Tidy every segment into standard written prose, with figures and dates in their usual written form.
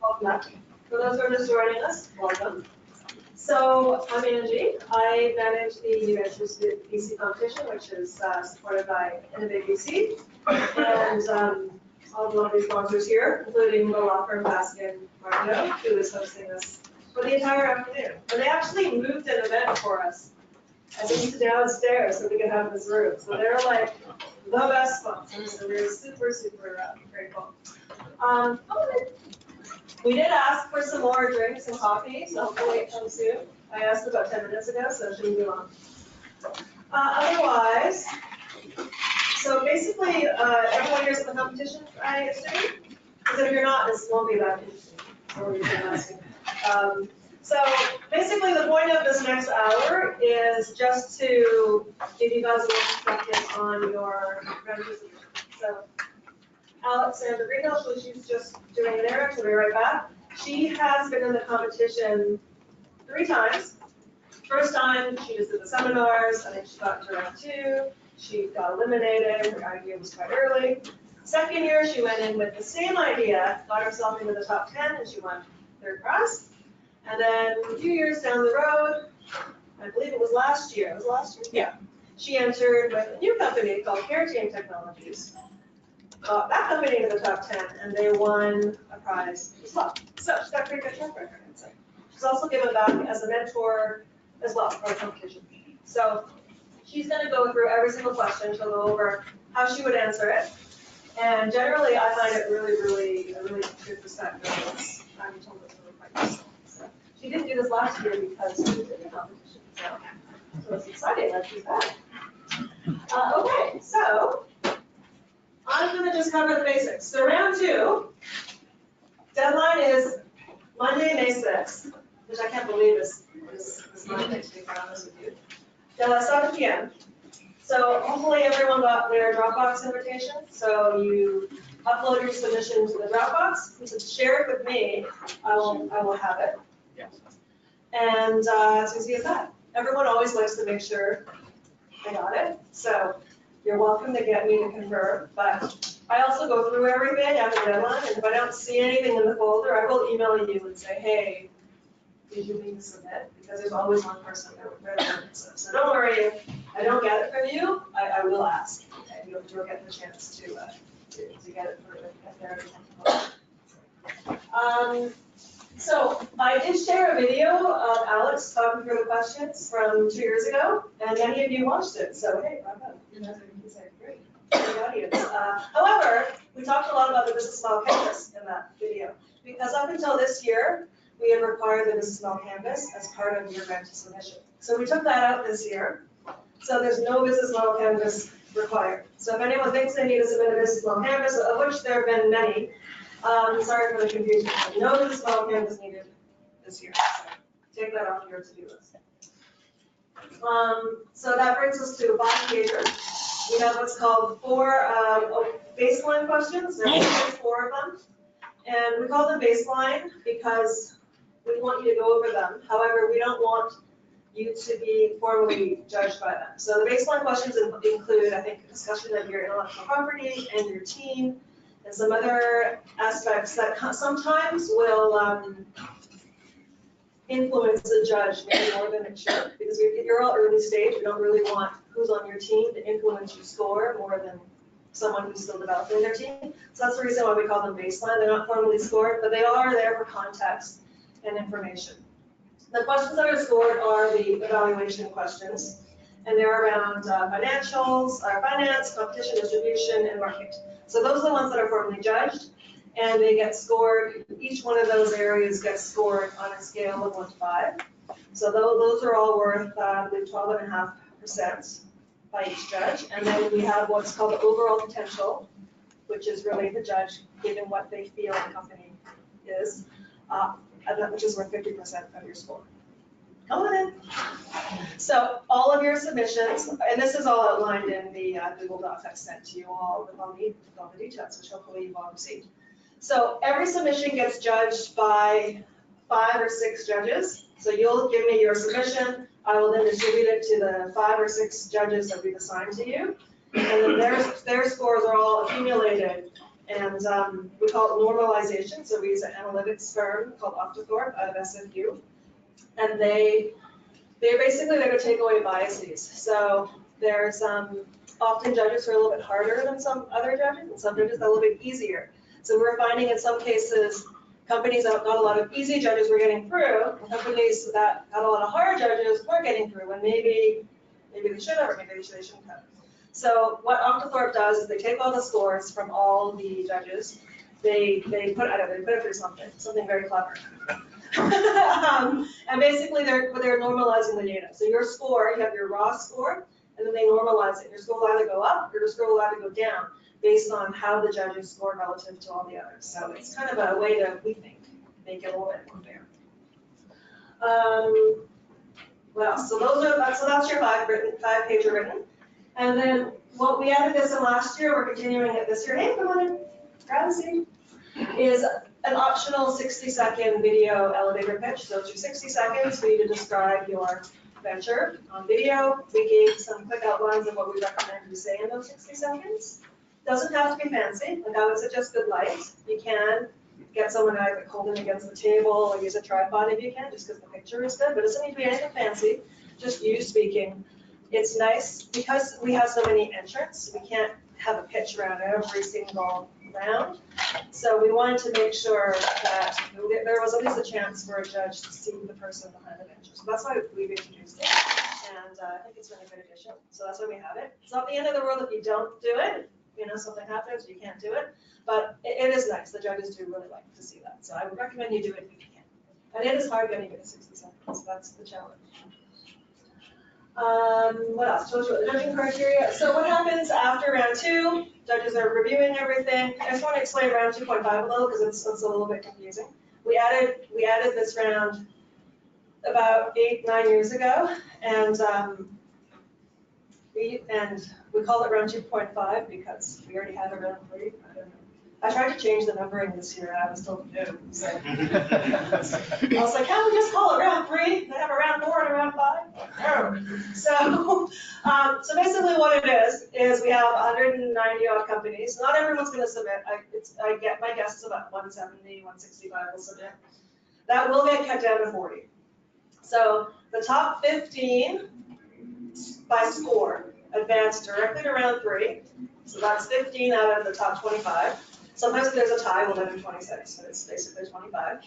Welcome back. For those who are just joining us, welcome. So I'm Angie. I manage the New Ventures BC competition, which is supported by Innovate BC, and all the lovely sponsors here, including the law firm Baskin Martineau, who is hosting us for the entire afternoon. And they actually moved an event for us, I think, to downstairs so we could have this room. So they're like the best sponsors. So we're super, super grateful. We did ask for some more drinks and coffee, so hopefully it comes soon. I asked about 10 minutes ago, so it shouldn't be long. Otherwise, so basically, everyone here's in the competition, I assume? Because if you're not, this won't be that interesting. Or you've been asking. So basically, the point of this next hour is just to give you guys a little perspective on your presentation. So Alexandra Greenhill, she's just doing an errand, she'll be right back. She has been in the competition 3 times. First time, she just did the seminars, I think she got into round 2. She got eliminated, her idea was quite early. Second year, she went in with the same idea, got herself into the top 10, and she won 3rd prize. And then a few years down the road, I believe it was last year, Yeah. She entered with a new company called Care Team Technologies. Got that company into the top 10, and they won a prize as well. So she's got a pretty good track record, I'd say. She's also given back as a mentor as well for the competition. So she's going to go through every single question. She'll go over how she would answer it. And generally, I find it really good perspective. I'm told it's really quite useful. So she didn't do this last year because she did the competition. So it's exciting that she's back. Okay, so I'm going to just cover the basics. So round 2, deadline is Monday, May 6th, which I can't believe is Monday, to be honest with you. 7 p.m. So hopefully everyone got their Dropbox invitation. So you upload your submission to the Dropbox. You should share it with me. I will have it. Yes. And it's easy as that. Everyone always likes to make sure they got it. So you're welcome to get me to confirm, but I also go through everything after the deadline, and if I don't see anything in the folder, I will email you and say, hey, did you need to submit? Because there's always one person that returns it. So don't worry, if I don't get it from you, I will ask. Okay, you'll get the chance to get it for if they're So I did share a video of Alex talking through the questions from 2 years ago, and many of you watched it. So hey, bravo. Great. The audience. However, we talked a lot about the Business Model Canvas in that video, because up until this year, we had required the Business Model Canvas as part of your grant submission. So we took that out this year. So there's no Business Model Canvas required. So if anyone thinks they need to submit a Business Model Canvas, of which there have been many, sorry for the confusion. No Business Model Canvas needed this year. So take that off your to-do list. So that brings us to a 5-pager. We have what's called 4 baseline questions. There's 4 of them. And we call them baseline because we want you to go over them. However, we don't want you to be formally judged by them. So the baseline questions include, I think, a discussion of your intellectual property and your team, and some other aspects that sometimes will influence the judge maybe more than it should. Because you're all early stage, we don't really want who's on your team to influence your score more than someone who's still developing their team. So that's the reason why we call them baseline. They're not formally scored, but they are there for context and information. The questions that are scored are the evaluation questions, and they're around financials, finance, competition, distribution, and market. So those are the ones that are formally judged, and they get scored. Each one of those areas gets scored on a scale of 1 to 5. So those are all worth, I believe, 12.5% by each judge. And then we have what's called the overall potential, which is really the judge given what they feel the company is, which is worth 50% of your score. Come on in. So all of your submissions, and this is all outlined in the Google Docs I've sent to you all with all the details, which hopefully you've all received. So every submission gets judged by 5 or 6 judges. So you'll give me your submission. I will then distribute it to the 5 or 6 judges that we've assigned to you. And then their scores are all accumulated And we call it normalization. So we use an analytics firm called Octothorpe out of SFU. And they're basically there to take away biases. So there's often judges who are a little bit harder than some other judges, and some judges are a little bit easier. So we're finding in some cases, companies that got a lot of easy judges were getting through, and companies that had a lot of hard judges weren't getting through, when maybe they should have, or maybe they shouldn't have. So what Octothorpe does is they take all the scores from all the judges, they put it through something very clever. And basically they're normalizing the data. So your score, you have your raw score, and then they normalize it. Your score will either go up or your score will either go down based on how the judges score relative to all the others. So it's kind of a way to, we think, make it a little bit more fair. What else? So that's your 5-pager written. And then what we added this in last year, we're continuing it this year. Hey, come on in, grab a seat. Is an optional 60-second video elevator pitch. So it's your 60 seconds for you to describe your venture on video. We gave some quick outlines of what we recommend you say in those 60 seconds. Doesn't have to be fancy. Like I would suggest good light. You can get someone to hold it against the table or use a tripod if you can, just because the picture is good. But it doesn't need to be anything fancy. Just you speaking. It's nice because we have so many entrants. We can't have a pitch around every single round. So we wanted to make sure that there was at least a chance for a judge to see the person behind the bench. So that's why we've introduced it. And I think it's really a good addition. So that's why we have it. It's not the end of the world if you don't do it. You know, something happens, you can't do it. But it is nice. The judges do really like to see that. So I would recommend you do it if you can. And it is hard getting it to 60 seconds. That's the challenge. What else? The judging criteria. So what happens after round 2? Judges are reviewing everything. I just want to explain round 2.5 a little because it's a little bit confusing. We added this round about 8-9 years ago, and we call it round 2.5 because we already had a round 3. I don't know. I tried to change the numbering this year, and I was told no. So I was like, can't we just call it round 3? They have a round 4 and a round 5? No. So basically what it is we have 190 odd companies. Not everyone's going to submit. My guess is about 170, 165 will submit. That will get cut down to 40. So the top 15 by score advance directly to round 3. So that's 15 out of the top 25. Sometimes if there's a tie, we'll let in 26, so it's basically 25.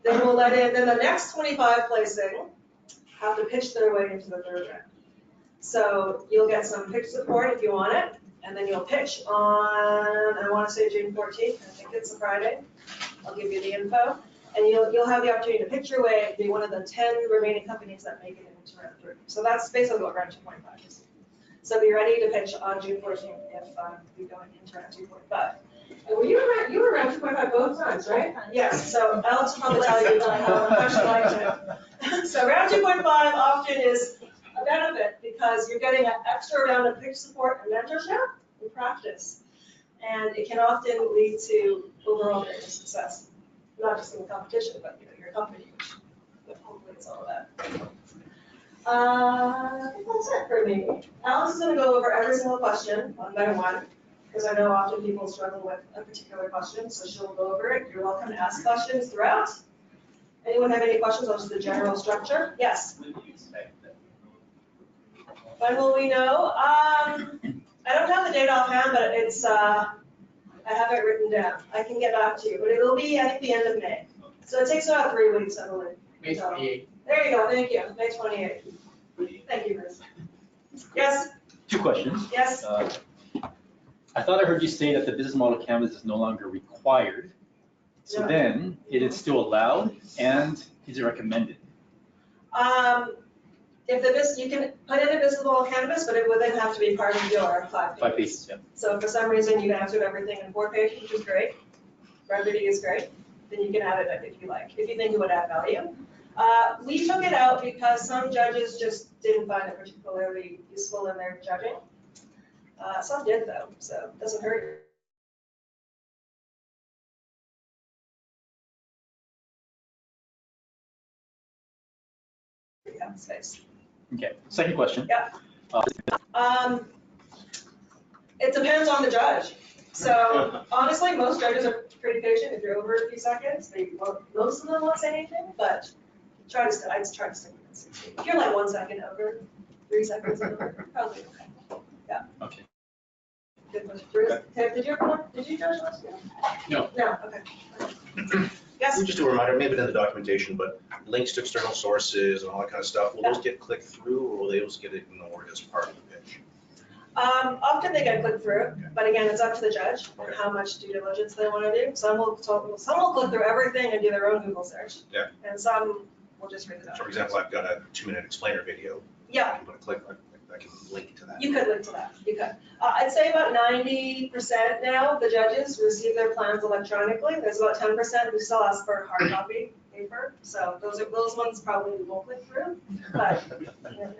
Then we'll let in, then the next 25 placing have to pitch their way into the 3rd round. So you'll get some pitch support if you want it, and then you'll pitch on, I want to say June 14th, I think it's a Friday. I'll give you the info. And you'll have the opportunity to pitch your way and be one of the 10 remaining companies that make it into round 3. So that's basically what round 2.5 is. So be ready to pitch on June 14th if you're going into round 2.5. Well, you were around 2.5 both times, right? Yes, so Alex will probably tell you how much you liked it. So round 2.5 often is a benefit because you're getting an extra round of pitch support and mentorship and practice. And it can often lead to overall greater success, not just in the competition, but your company, which hopefully it's all that. I think that's it for me. Alex is going to go over every single question one by one, because I know often people struggle with a particular question, so she'll go over it. You're welcome to ask questions throughout. Anyone have any questions on just the general structure? Yes? When do you expect that? When will we know? I don't have the date offhand, but it's, I have it written down. I can get back to you, but it'll be, I think, the end of May. So it takes about 3 weeks, I believe. May 28th. There you go, thank you, May 28th. Thank you, Bruce. Yes? 2 questions. Yes? I thought I heard you say that the business model canvas is no longer required. So Yeah. then, it is still allowed and is it recommended? If the business, you can put in a business model canvas, but it would then have to be part of your 5 pages. 5 pages, yeah. So if for some reason you answered everything in 4 pages, which is great, brevity is great, then you can add it if you like, if you think it would add value. We took it out because some judges just didn't find it particularly useful in their judging. Some did though, so it doesn't hurt. Yeah, space. Okay, second question. Yeah. It depends on the judge. So honestly, most judges are pretty patient. If you're over a few seconds, most of them won't say anything, but I'd try to stick with it. If you're like 1 second over, 3 seconds over, probably okay. Yeah. Okay. Good question. Bruce, did you judge last year? No. No, okay. Yes? Just a reminder, maybe in the documentation, but links to external sources and all that kind of stuff, will those get clicked through or will those get ignored as part of the pitch? Often they get clicked through, but again, it's up to the judge on how much due diligence they want to do. Some will click through everything and do their own Google search. Yeah. And some will just read it So out. for example, I've got a 2-minute explainer video. Yeah, I'm gonna click, I can link to that. you could link to that, you could. I'd say about 90% now of the judges receive their plans electronically. There's about 10% who still ask for hard copy paper. So those ones probably won't click through, but you never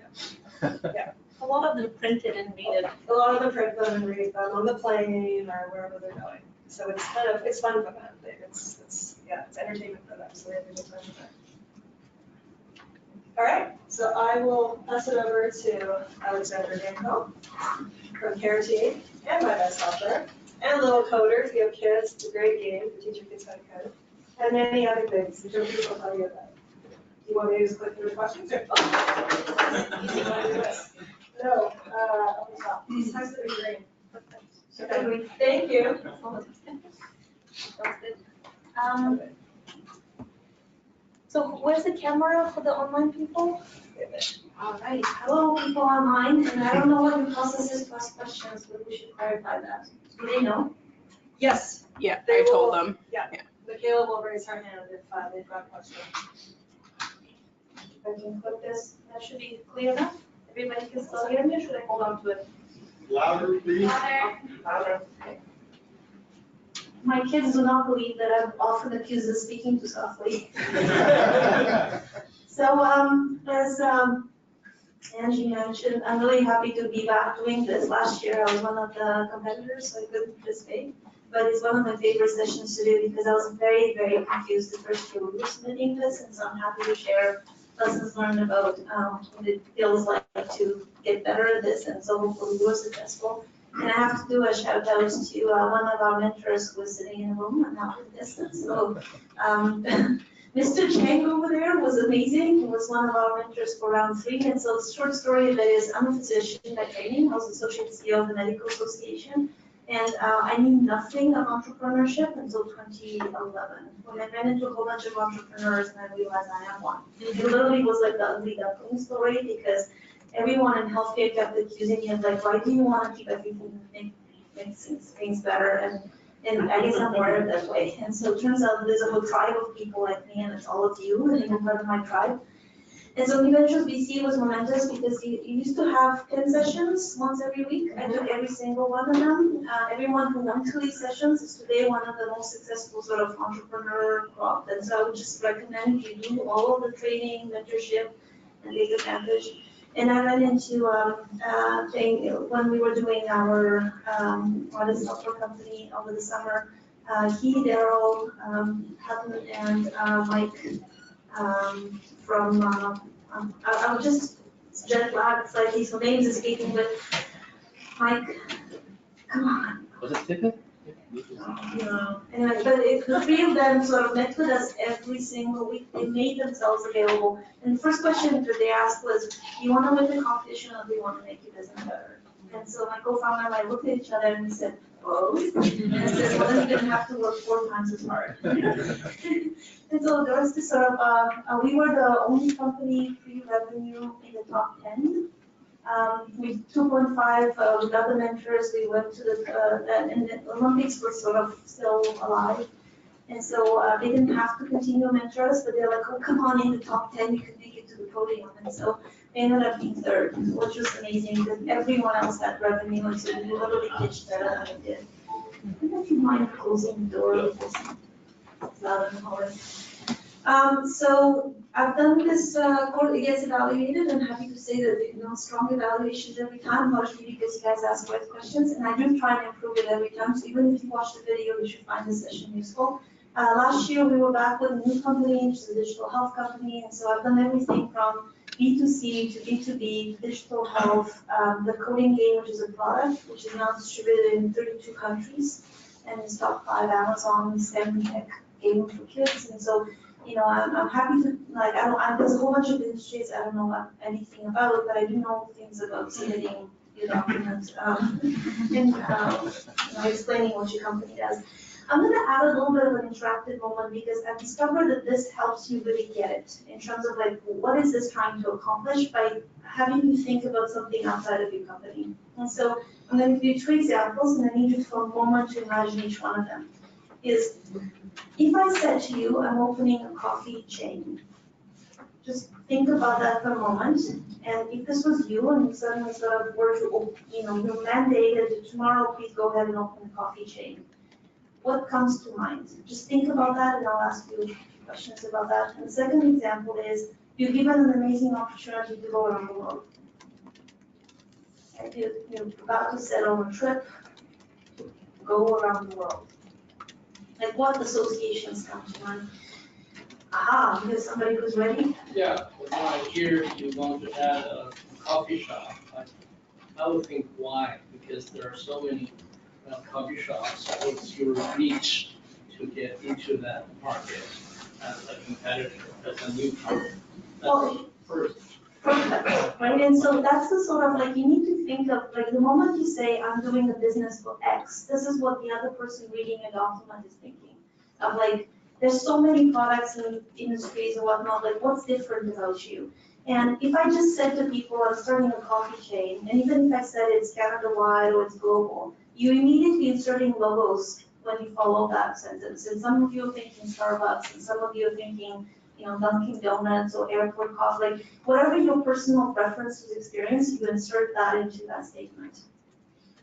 know. Yeah. A lot of them printed and read it. A lot of them print them and read them on the plane or wherever they're going. So it's fun for them. It's entertainment for them, so they have a good time with it. All right, so I will pass it over to Alexander Danko from Care Team and my best helper, and Little Coder, if you have kids, it's a great game to teach your kids how to code, and many other things, which people will tell you about. Do you want me to just click through the questions? Oh. You want to do this? No, on the top. This has to be green. Okay, thank you. So where's the camera for the online people? All right, hello people online, and I don't know what the process is to ask questions, but we should clarify that. Do they know? Yes, Yeah, They I told will- them. Michaela will raise her hand if they've got a question. If I can click this, that should be clear enough. Everybody can still hear me, or should I hold on to it? Louder, please. Louder. My kids do not believe that I'm often accused of speaking too softly. So, as Angie mentioned, I'm really happy to be back doing this. Last year, I was one of the competitors, so I couldn't participate. But it's one of my favorite sessions to do because I was very, very confused the first year we were submitting this, and so I'm happy to share lessons learned about what it feels like to get better at this, and so hopefully we're successful. And I have to do a shout out to one of our mentors who was sitting in the room and not in distance. So Mr. Chang over there was amazing. He was one of our mentors for round 3. And so the short story of it is I'm a physician by training. I was associate CEO of the Medical Association. And I knew nothing of entrepreneurship until 2011, when I ran into a whole bunch of entrepreneurs and I realized I am one. It literally was like the ugly duckling story because everyone in healthcare kept accusing me of like, why do you want to keep everything make things better? And I guess I'm wired that way. And so it turns out there's a whole tribe of people like me, and it's all of you, and you're part of my tribe. And so New Ventures BC was momentous because you used to have 10 sessions once every week. I took every single one of them. Everyone who went to these sessions is today one of the most successful sort of entrepreneur crop. And so I would just recommend you do all of the training, mentorship, and take advantage. And I ran into a thing when we were doing our artist software company over the summer. Daryl, Hutton, and Mike from, I was just jet lagged slightly, so names escaping, but Mike, come on. Was it Tippett? No. Anyway, but the 3 of them sort of met with us every single week. They made themselves available. And the first question that they asked was, do you want to win the competition or do you want to make your business better? And so my co-founder and I looked at each other and we said, both. And I said, well, then you're going to have to work 4 times as hard. And so there was this sort of, we were the only company pre-revenue in the top 10. With 2.5, with other mentors, we went to and the Olympics were sort of still alive. And so they didn't have to continue mentors, but they're like, oh, come on, in the top 10, you can make it to the podium. And so they ended up being 3rd, which was amazing because everyone else had revenue, and so we literally pitched better than I did. If you mind closing the door with this, it's loud in the hallway. So I've done this course, it gets evaluated. I'm happy to say that, strong evaluations every time, largely because you guys ask great questions, and I do try and improve it every time. So even if you watch the video, you should find this session useful. Last year, we were back with a new company, which is a digital health company, and so I've done everything from B2C to B2B, digital health, the coding game, which is a product, which is now distributed in 32 countries, and is top 5 Amazon STEM tech game for kids. And so, I'm happy to, like, there's a whole bunch of industries I don't know anything about, but I do know things about submitting your documents, and, explaining what your company does. I'm gonna add a little bit of an interactive moment because I've discovered that this helps you really get it in terms of like, what is this trying to accomplish by having you think about something outside of your company. And so I'm gonna give you 2 examples and I need you for a moment to imagine each one of them. Is, if I said to you, I'm opening a coffee chain, just think about that for a moment. And if this was you and you suddenly sort of were to, you're mandated to tomorrow, please go ahead and open a coffee chain. What comes to mind? Just think about that and I'll ask you questions about that. And the second example is, you're given an amazing opportunity to go around the world. And you're about to set on a trip, go around the world. Like what associations come to mind? Aha, there's somebody who's ready. Yeah, when I hear you want to add a coffee shop, I would think why? Because there are so many coffee shops. What's your reach to get into that market as a competitor, as a newcomer? That's first. Perfect, right? And so that's the sort of like, you need to think of, like the moment you say, I'm doing a business for X, this is what the other person reading a document is thinking. Of like, there's so many products and industries and whatnot, like what's different about you? And if I just said to people, I'm starting a coffee chain, and even if I said it's Canada-wide or it's global, you immediately inserting logos when you follow that sentence. And some of you are thinking Starbucks, and some of you are thinking, Dunkin' Donuts or airport coffee, like whatever your personal preferences experience, you insert that into that statement.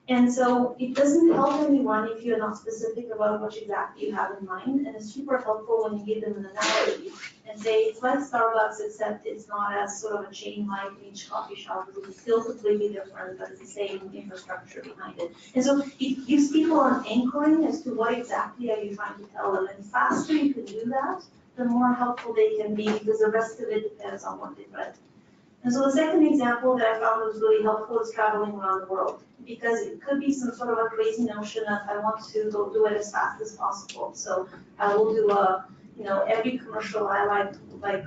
And so it doesn't help anyone if you're not specific about what exactly you have in mind, and it's super helpful when you give them an analogy and say it's like Starbucks, except it's not as sort of a chain like each coffee shop, it's still completely different, but it's the same infrastructure behind it. And so it gives people an anchoring as to what exactly are you trying to tell them, and the faster you can do that, the more helpful they can be, because the rest of it depends on what they read. And so the second example that I found was really helpful is traveling around the world, because it could be some sort of a crazy notion of I want to go do it as fast as possible. So I will do every commercial I like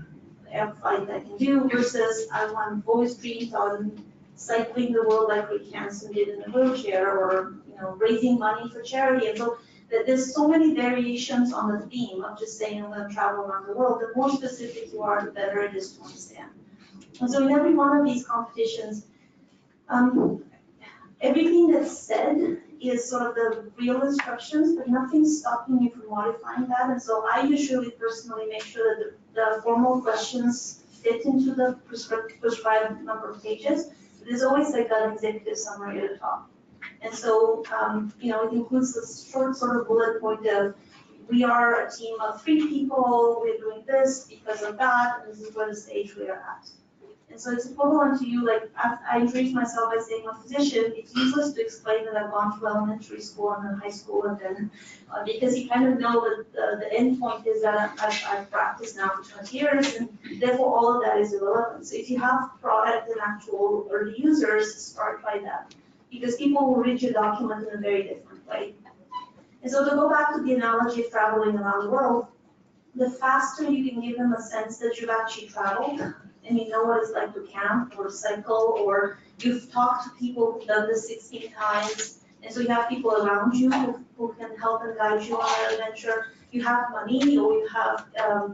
air flight I can do, versus I want always dreamed on cycling the world like Rick Hansen did in a wheelchair, or raising money for charity. And so there's so many variations on the theme of just saying I'm going to travel around the world. The more specific you are, the better it is to understand. And so in every one of these competitions, everything that's said is sort of the real instructions, but nothing's stopping you from modifying that. And so I usually personally make sure that the formal questions fit into the prescribed number of pages. There's always like an executive summary at the top. And so, it includes this short sort of bullet point of, we are a team of 3 people, we're doing this because of that, and this is where the stage we are at. And so it's equivalent to you, like, I introduce myself by saying I'm a physician. It's useless to explain that I've gone to elementary school and then high school, and then, because you kind of know that the end point is that I've practiced now for 20 years, and therefore all of that is irrelevant. So if you have product and actual early users, start by that, because people will read your document in a very different way. And so to go back to the analogy of traveling around the world, the faster you can give them a sense that you've actually traveled, and you know what it's like to camp or cycle, or you've talked to people who've done this 16 times, and so you have people around you who can help and guide you on that adventure. You have money, or you have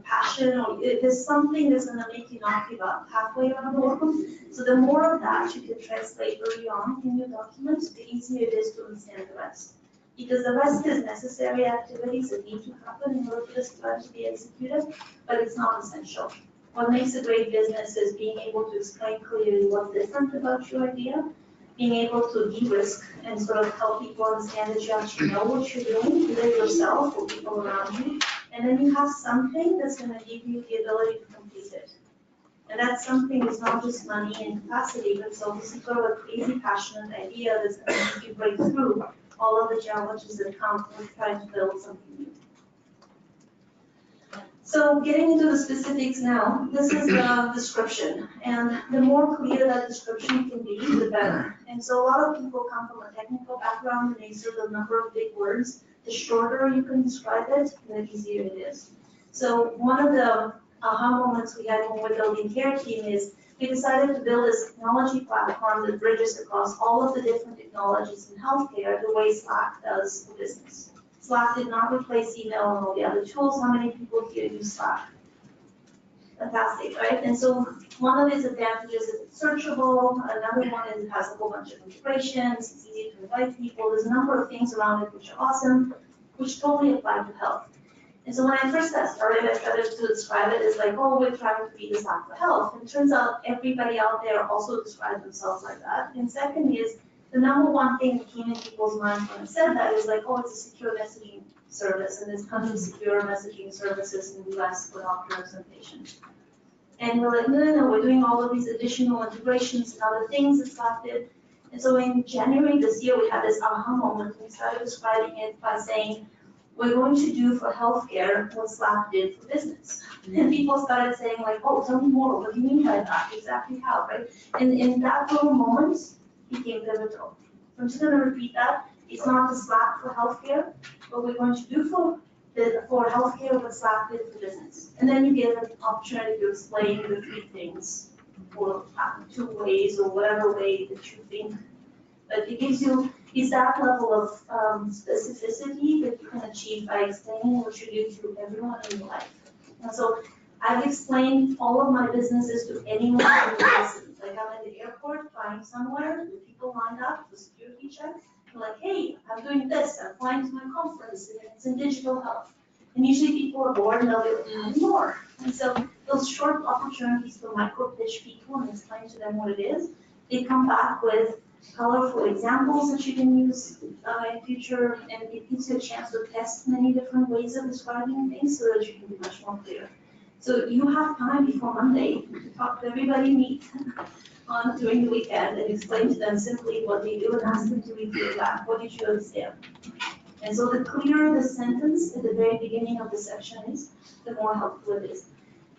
passion, or there's something that's going to make you not give up halfway around the world. So the more of that you can translate early on in your document, the easier it is to understand the rest. Because the rest is necessary activities that need to happen in order for this plan to be executed, but it's not essential. What makes a great business is being able to explain clearly what's different about your idea, being able to de-risk and sort of help people understand that you actually know what you're doing, either yourself or people around you, and then you have something that's going to give you the ability to complete it. And that something is not just money and capacity, but it's also sort of a crazy, passionate idea that's going to make you break through all of the challenges that come with trying to build something new. So getting into the specifics now, this is the description, and the more clear that description can be, the better. And so a lot of people come from a technical background, and they use a number of big words. The shorter you can describe it, the easier it is. So one of the aha moments we had when we were building Care Team is we decided to build this technology platform that bridges across all of the different technologies in healthcare the way Slack does for business. Slack did not replace email and all the other tools. How many people here use Slack? Fantastic, right? And so one of its advantages is it's searchable. Another one is it has a whole bunch of integrations. It's easy to invite people. There's a number of things around it which are awesome, which totally apply to health. And so when I first got started, I started to describe it as like, oh, we're trying to be the Slack for health. And it turns out everybody out there also describes themselves like that. And second is, the number one thing that came in people's minds when I said that is like, oh, it's a secure messaging service, and there's tons of secure messaging services in the US for doctors and patients. And we're like, no, we're doing all of these additional integrations and other things that Slack did. And so in January this year, we had this aha moment. We started describing it by saying, we're going to do for healthcare what Slack did for business. And people started saying like, oh, tell me more, what do you mean by that? Exactly how, right? And in that little moment, became pivotal. I'm just gonna repeat that. It's not the Slack for healthcare, but we're going to do for healthcare what Slack did for business. And then you get an opportunity to explain the three things, or 2 ways, or whatever way that you think. But it gives you, is that level of specificity that you can achieve by explaining what you do to everyone in your life. And so I've explained all of my businesses to anyone who listens. Like I'm in the airport flying somewhere, the people lined up for security check. I'm like, hey, I'm doing this, I'm flying to my conference, and it's in digital health. And usually people are bored and they'll do tell me more. And so those short opportunities to micro pitch people and explain to them what it is, they come back with colorful examples that you can use in future, and it gives you a chance to test many different ways of describing things so that you can be much more clear. So you have time before Monday to talk to everybody you meet during the weekend and explain to them simply what they do and ask them to repeat back. What did you understand? And so the clearer the sentence at the very beginning of the section is, the more helpful it is.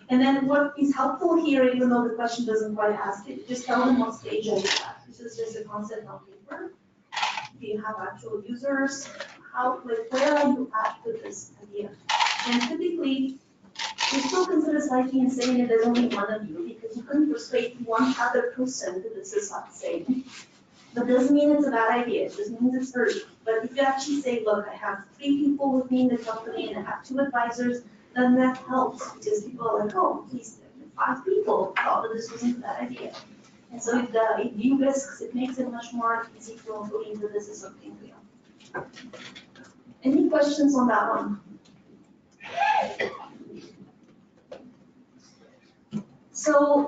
And then what is helpful here, even though the question doesn't quite ask it, just tell them what stage are you at. This is just a concept on paper. Do you have actual users? Where are you at with this idea? And typically, we still consider slightly insane if there's only one of you, because you couldn't persuade one other person that this is not insane. But doesn't mean it's a bad idea, it just means it's early. But if you actually say, look, I have 3 people with me in the company and I have 2 advisors, then that helps, because people are like, oh, geez, 5 people thought that this wasn't a bad idea. And so it de-risks, it makes it much more easy to believe that this is something real. Any questions on that one? So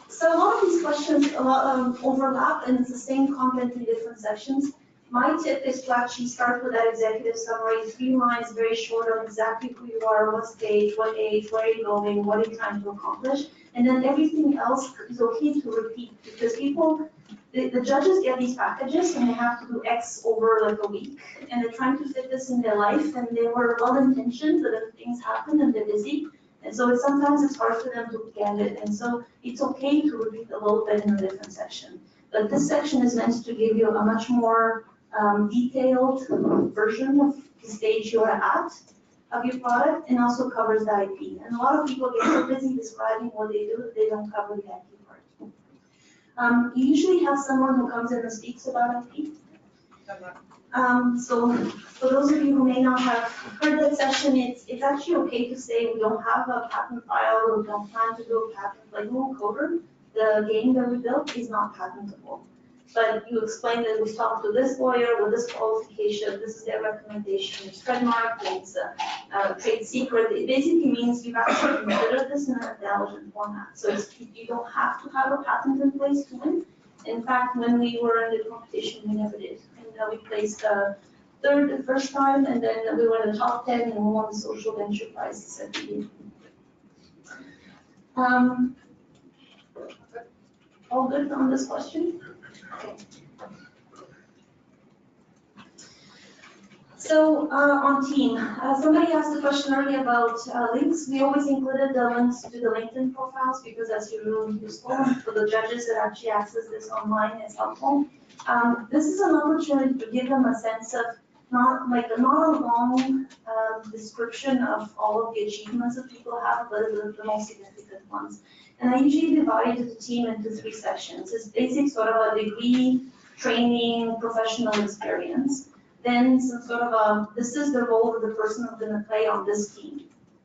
so a lot of these questions overlap, and it's the same content in different sections. My tip is to actually start with that executive summary, 3 lines, very short on exactly who you are, what stage, what age, where are you going, what are you trying to accomplish, and then everything else is okay to repeat, because people, the judges get these packages and they have to do X over like a week, and they're trying to fit this in their life, and they were well-intentioned, but then things happen and they're busy. And so sometimes it's hard for them to get it, and so it's okay to repeat a little bit in a different section. But this section is meant to give you a much more detailed version of the stage you're at of your product, and also covers the IP. And a lot of people get so busy describing what they do that they don't cover the IP part. You usually have someone who comes in and speaks about IP. So for those of you who may not have heard that session, it's actually okay to say we don't have a patent file, or we don't plan to do a patent. Like Moon Coder, the game that we built, is not patentable. But you explain that we talked to this lawyer with this qualification, this is their recommendation, it's trademark, it's a trade secret. It basically means you've actually considered this in an intelligent format. So you don't have to have a patent in place to win. In fact, when we were in the competition, we never did. And we placed third the first time, and then we were in the top 10 and we won the social venture prize the second year. All good on this question? Okay. So on team, somebody asked a question earlier about links. We always included the links to the LinkedIn profiles because that's really useful. And for the judges that actually access this online, it's helpful. This is an opportunity to give them a sense of not a long description of all of the achievements that people have, but the most significant ones. And I usually divide the team into 3 sections. It's basic sort of a degree, training, professional experience. Then some sort of this is the role that the person is gonna play on this team.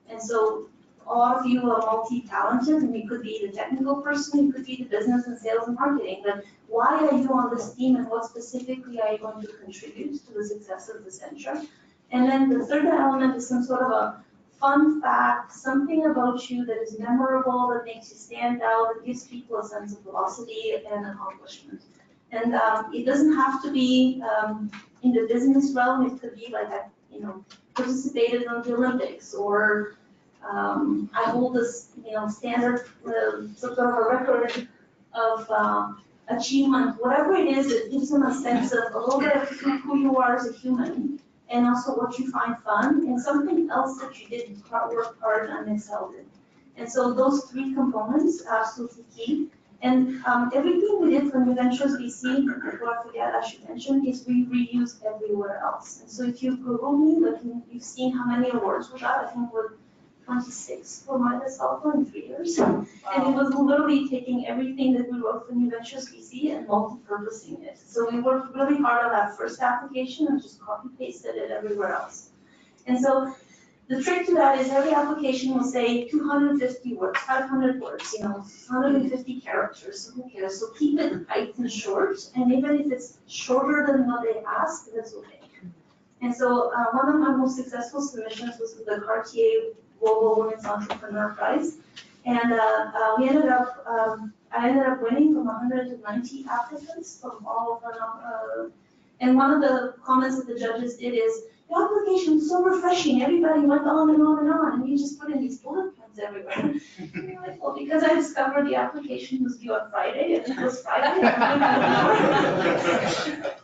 And so all of you are multi-talented, and you could be the technical person, you could be the business and sales and marketing, but why are you on this team and what specifically are you going to contribute to the success of this venture? And then the third element is some sort of a fun fact, something about you that is memorable, that makes you stand out, that gives people a sense of velocity and accomplishment. And it doesn't have to be in the business realm, it could be like participated in the Olympics, or I hold this, standard, some sort of a record of achievement, whatever it is, it gives them a sense of a little bit of who you are as a human, and also what you find fun, and something else that you did work hard and excelled in. And so those 3 components are absolutely key. And everything we did for New Ventures BC, before I forget, I should mention, is we reuse everywhere else. And so if you Google me, you've seen how many awards we got. I think we're 26 for myself in 3 years. And it was literally taking everything that we wrote for New Ventures BC and multi-purposing it. So we worked really hard on that first application and just copy-pasted it everywhere else. And so the trick to that is every application will say 250 words, 500 words, 150 characters, so who cares? So keep it tight and short, and even if it's shorter than what they ask, that's okay. And so one of my most successful submissions was with the Cartier Global Women's Entrepreneur Prize, and I ended up winning from 190 applicants from all of and one of the comments that the judges did is, the application was so refreshing, everybody went on and on and on, and you just put in these bullet points everywhere. And you're like, well, because I discovered the application was due on Friday, and it was Friday.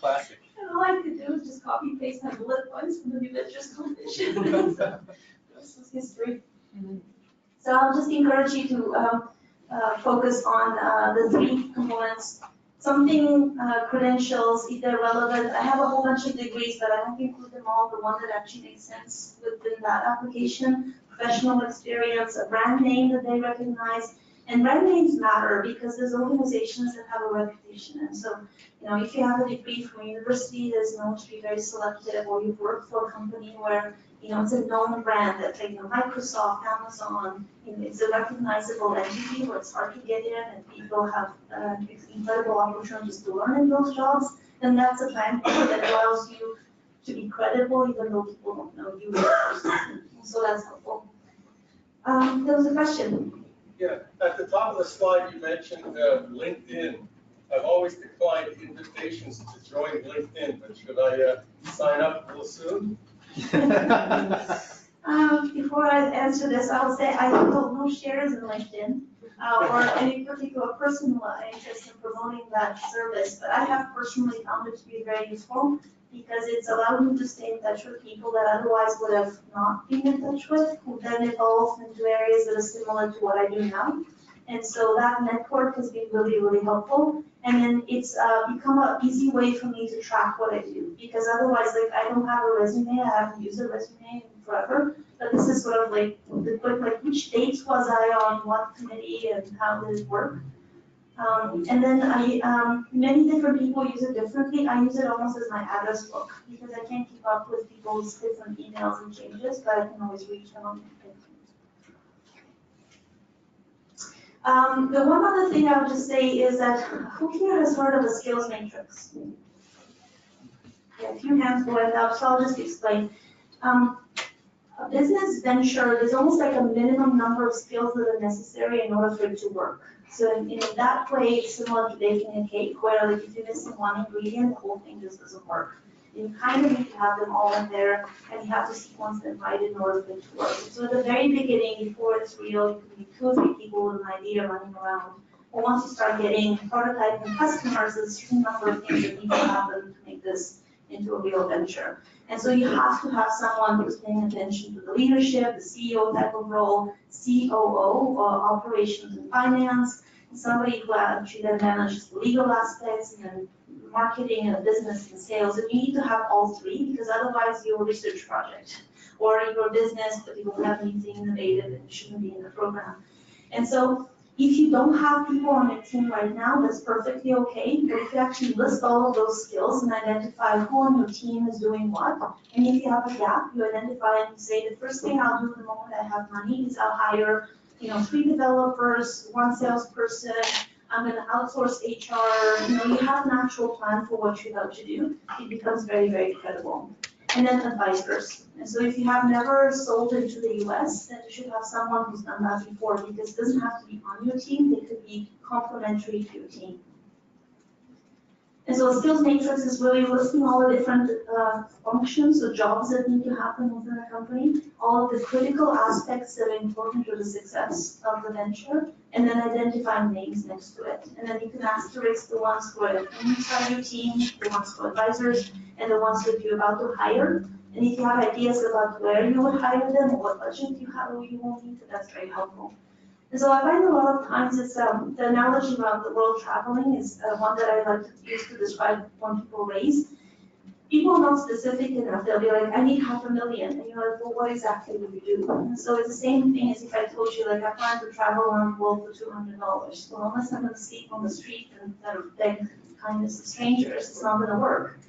Classic. And all I could do was just copy paste my bullet points from the New Ventures competition. So this was history. So I'll just encourage you to focus on the 3 components. Something, credentials, if they're relevant. I have a whole bunch of degrees, but I don't include them all. The one that actually makes sense within that application, professional experience, a brand name that they recognize. And brand names matter because there's organizations that have a reputation. And so, if you have a degree from a university that's known to be very selective, or you've worked for a company where, it's a known brand that's like, Microsoft, Amazon, it's a recognizable entity where it's hard to get in and people have incredible opportunities to learn in those jobs, then that's a brand that allows you to be credible even though people don't know you as a person. So that's helpful. There was a question. Yeah, at the top of the slide, you mentioned LinkedIn. I've always declined invitations to join LinkedIn, but should I sign up real soon? Before I answer this, I will say I hold no shares in LinkedIn or any particular personal interest in promoting that service, but I have personally found it to be very useful because it's allowed me to stay in touch with people that otherwise would have not been in touch with, who then evolved into areas that are similar to what I do now. And so that network has been really, really helpful. And then it's become an easy way for me to track what I do. Because otherwise, I don't have a resume, I haven't used a resume in forever. But this is sort of like the quick, which dates was I on what committee and how did it work? And then many different people use it differently. I use it almost as my address book because I can't keep up with people's different emails and changes, but I can always reach them on LinkedIn. The one other thing I would just say is that who here has heard of a skills matrix? Yeah, a few hands going up, so I'll just explain. A business venture, there's almost like a minimum number of skills that are necessary in order for it to work. So in that way, it's similar to baking a cake, where like if you're missing one ingredient, the whole thing just doesn't work. You kind of need to have them all in there, and you have to sequence them right in order for it to work. So at the very beginning, before it's real, you can be 2 or 3 people with an idea running around. But once you start getting prototyping customers, there's a certain number of things that need to happen to make this into a real venture. And so you have to have someone who's paying attention to the leadership, the CEO type of role, COO, or operations and finance, somebody who actually then manages the legal aspects and then marketing and business and sales. And you need to have all three, because otherwise you're a research project, or you're a business, but you don't have anything innovative and it shouldn't be in the program. And so if you don't have people on your team right now, that's perfectly okay. But if you actually list all of those skills and identify who on your team is doing what, and if you have a gap, you identify and you say, the first thing I'll do the moment I have money is I'll hire, 3 developers, 1 salesperson, I'm gonna outsource HR. You have an actual plan for what you're about to do. It becomes very, very credible. And then advisors. And so if you have never sold into the US, then you should have someone who's done that before, because it doesn't have to be on your team, they could be complementary to your team. And so a skills matrix is really listing all the different functions or jobs that need to happen within a company, all of the critical aspects that are important to the success of the venture, and then identifying names next to it. And then you can asterisk the ones who are inside your team, the ones who are advisors, and the ones that you're about to hire. And if you have ideas about where you would hire them or what budget you have, you will need, that's very helpful. And so I find a lot of times it's the analogy around the world traveling is one that I like to use to describe when people raise. People are not specific enough. They'll be like, I need $500,000. And you're like, well, what exactly would you do? And so it's the same thing as if I told you, like, I plan to travel around the world for $200. Well, unless I'm going to sleep on the street and beg kindness of strangers, it's not going to work.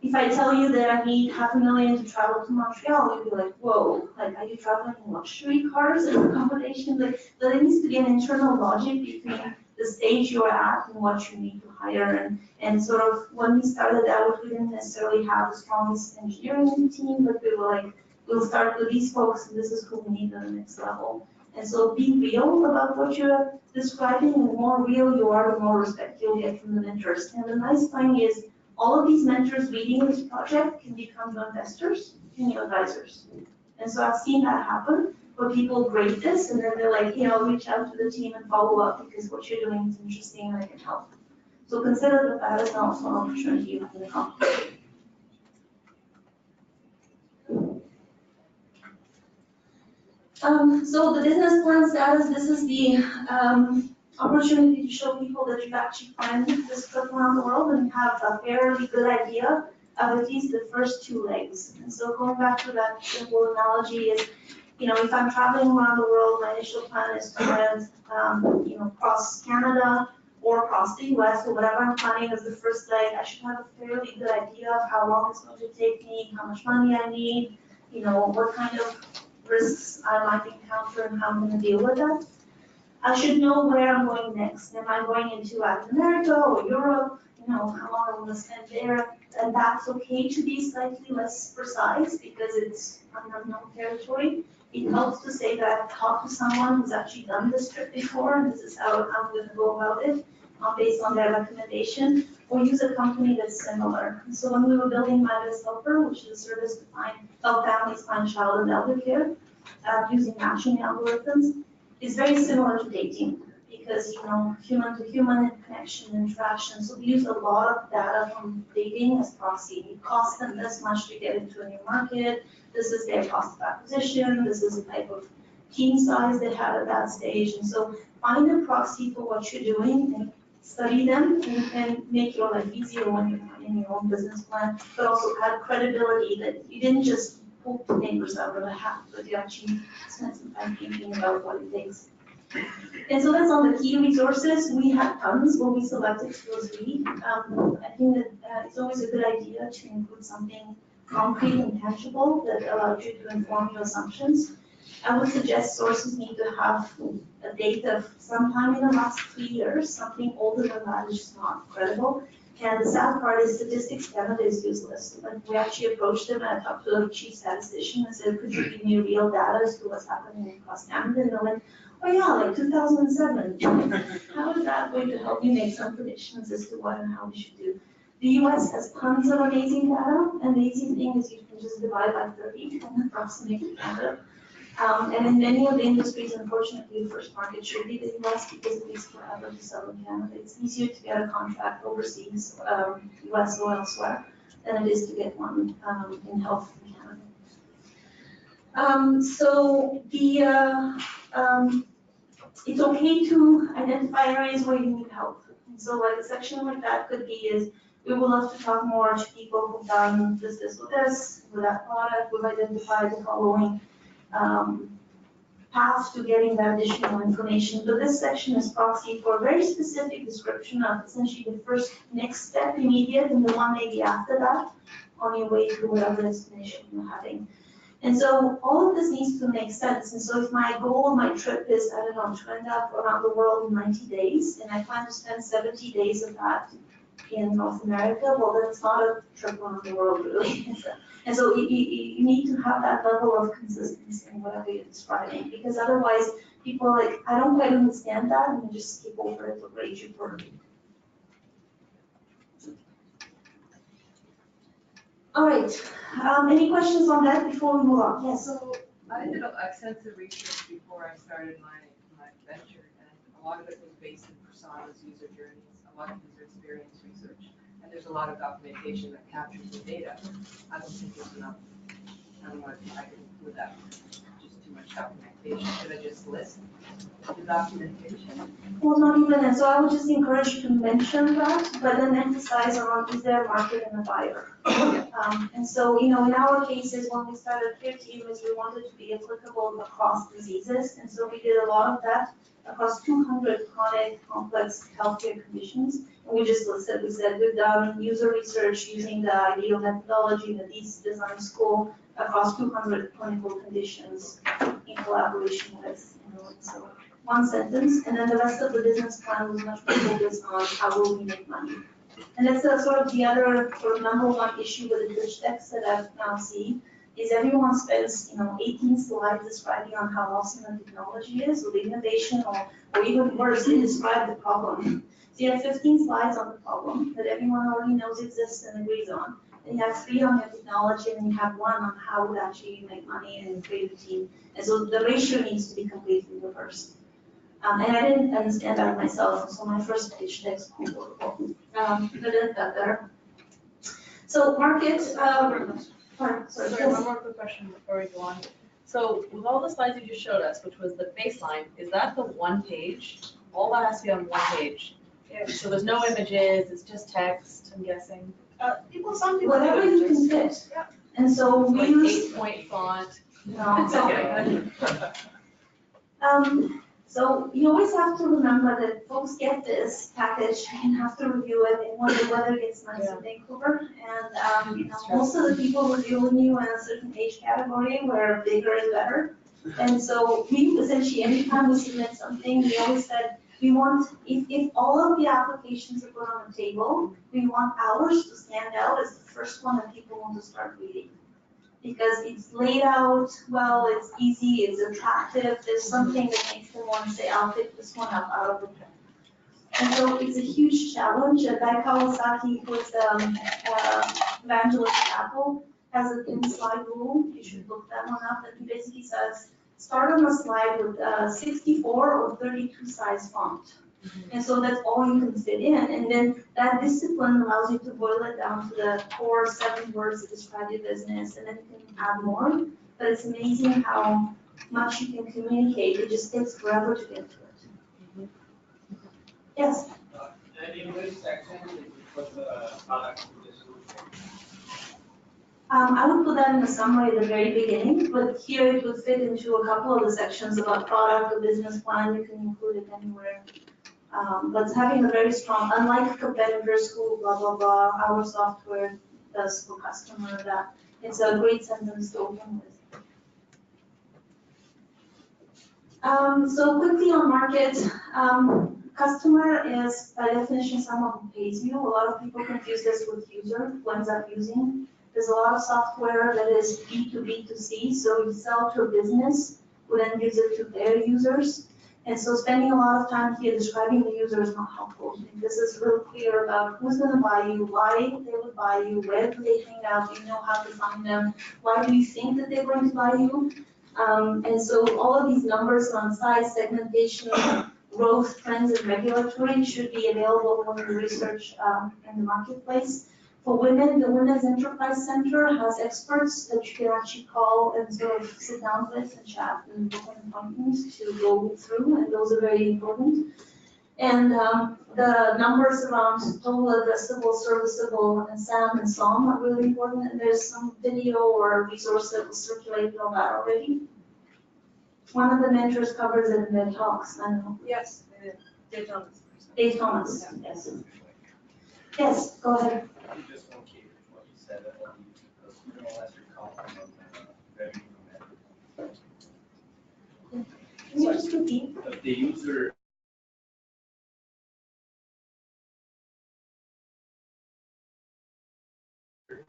If I tell you that I need $500,000 to travel to Montreal, you'd be like, whoa, like, are you traveling in luxury cars and accommodations? Like, there needs to be an internal logic between the stage you're at and what you need to hire. And sort of when we started out, we didn't necessarily have the strongest engineering team, but we were like, we'll start with these folks and this is who we need at the next level. And so be real about what you're describing, and the more real you are, the more respect you'll get from the mentors. And the nice thing is, all of these mentors leading this project can become your investors and your advisors. And so I've seen that happen, where people grade this and then they're like, I'll reach out to the team and follow up because what you're doing is interesting and I can help. So consider that as also an opportunity you can accomplish. So the business plan status, this is the opportunity to show people that you've actually planned this trip around the world and have a fairly good idea of at least the first 2 legs. And so going back to that simple analogy is, if I'm traveling around the world, my initial plan is to head, across Canada or across the US or whatever I'm planning as the first leg. I should have a fairly good idea of how long it's going to take me, how much money I need, what kind of risks I might encounter and how I'm going to deal with that. I should know where I'm going next. Am I going into Latin America or Europe? How long I'm going to spend there. And that's okay to be slightly less precise because it's an unknown territory. It helps to say that I've talked to someone who's actually done this trip before, and this is how I'm going to go about it, based on their recommendation, or use a company that's similar. And so when we were building My Best Helper, which is a service to help families find child and elder care, using matching algorithms, is very similar to dating because, human to human connection and interaction. So we use a lot of data from dating as proxy. It costs them this much to get into a new market. This is their cost of acquisition. This is the type of team size they have at that stage. And so find a proxy for what you're doing and study them and make your life easier when you're planning your own business plan, but also add credibility that you didn't just pull the neighbors out of a hat, but you actually spent some time thinking about what it takes. And so that's on the key resources. We had tons, but we selected 2 or 3. I think that it's always a good idea to include something concrete and tangible that allows you to inform your assumptions. I would suggest sources need to have a date of sometime in the last 3 years. Something older than that is just not credible. And the sad part is Statistics Canada is useless. When we actually approached them, and I talked to the chief statistician and said, could you give me real data as to what's happening across Canada? And they went, oh yeah, like 2007. How is that going to help you make some predictions as to what and how we should do? The US has tons of amazing data, and the easy thing is you can just divide by 30 and approximate Canada. And in many of the industries, unfortunately, the first market should be the US because it takes forever to sell in Canada. It's easier to get a contract overseas, US or elsewhere. than it is to get one in health in Canada. So it's okay to identify areas where you need help. And so like a section like that could be is, we would love to talk more to people who've done this with that product, we've identified the following path to getting that additional information. But this section is proxy for a very specific description of essentially the first next step immediate and the one maybe after that on your way to whatever destination you're having. And so all of this needs to make sense. And so if my goal of my trip is, I don't know, to end up around the world in 90 days, and I plan to spend 70 days of that in North America, well, then it's not a trip around the world really. And so you need to have that level of consistency in whatever you're describing, because otherwise people are like, I don't quite understand that, and you just skip over it or rage you for it. All right, any questions on that before we move on? Yes. So I did extensive research before I started my venture, and a lot of it was based in personas, user journeys, a lot of user experience research, and there's a lot of documentation that captures the data. I don't think there's enough. I don't know if I could include that, just too much documentation. Should I just list the documentation? Well, not even, and so I would just encourage you to mention that, but then emphasize on, is there a market and a buyer? And so, in our cases, when we started CareTeam, is we wanted to be applicable across diseases, and so we did a lot of that across 200 chronic complex healthcare conditions. And we just listed, we said we've done user research using the ideal methodology that these design school across 200 clinical conditions in collaboration with, so one sentence, and then the rest of the business plan was much more focused on how will we make money. And that's sort of the other sort of number one issue with the pitch decks that I've now seen, is everyone spends, 18 slides describing on how awesome the technology is, or the innovation, or even worse, they describe the problem. So you have 15 slides on the problem that everyone already knows exists and agrees on. And you have 3 on your technology, and you have 1 on how would actually make money and create a team. And so the ratio needs to be completely reversed. And I didn't understand that myself, so my first pitch deck is horrible. But it got better. So market, sorry, One more quick question before we go on. So with all the slides you just showed us, which was the baseline, is that the one page? All that has to be on one page? So there's no images, it's just text, I'm guessing? Some people do whatever you images. can fit. Yeah. And so we Like use, 8-point font? no, It's okay. So you always have to remember that folks get this package and have to review it and wonder whether it gets nice in Vancouver. And most of the people reviewing you in a certain age category where bigger is better. And so we essentially, anytime we submit something, we always said, we want, if all of the applications are put on the table, we want ours to stand out as the first one that people want to start reading. Because it's laid out well, it's easy, it's attractive, there's something that makes them want to say, I'll pick this one up out of the pack. And so it's a huge challenge. Guy Kawasaki, who is evangelist at Apple, has a thin slide rule. You should look that one up. And he basically says, start on a slide with 64 or 32 size font. And so that's all you can fit in. And then that discipline allows you to boil it down to the core 7 words that describe your business, and then you can add more. But it's amazing how much you can communicate. It just takes forever to get to it. Yes? And in which section did you put the product description? I would put that in the summary at the very beginning, but here it would fit into a couple of the sections about product, the business plan. You can include it anywhere. But having a very strong, unlike competitors who blah, blah, blah, our software does for customer that, it's a great sentence to open with. So quickly on market, customer is by definition someone who pays you. A lot of people confuse this with user, who ends up using. There's a lot of software that is B2B2C, so you sell to a business who then gives it to their users. And so spending a lot of time here describing the user is not helpful. This is real clear about who's going to buy you, why they would buy you, where do they hang out, do you know how to find them, why do you think that they're going to buy you? And so all of these numbers on size, segmentation, growth, trends, and regulatory should be available when you research in the marketplace. For women, the Women's Enterprise Center has experts that you can actually call and sort of sit down with and chat and book an appointment to go through, and those are very important. And the numbers around total addressable, serviceable, and SAM and SOM are really important, and there's some video or resource that was circulated on that already. One of the mentors covers it in their talks, I know. Yes, Dave Thomas. Dave Thomas, yes. Yes, go ahead. Just one key, what you said, because you don't let your company revenue from Can you just repeat? that. If the user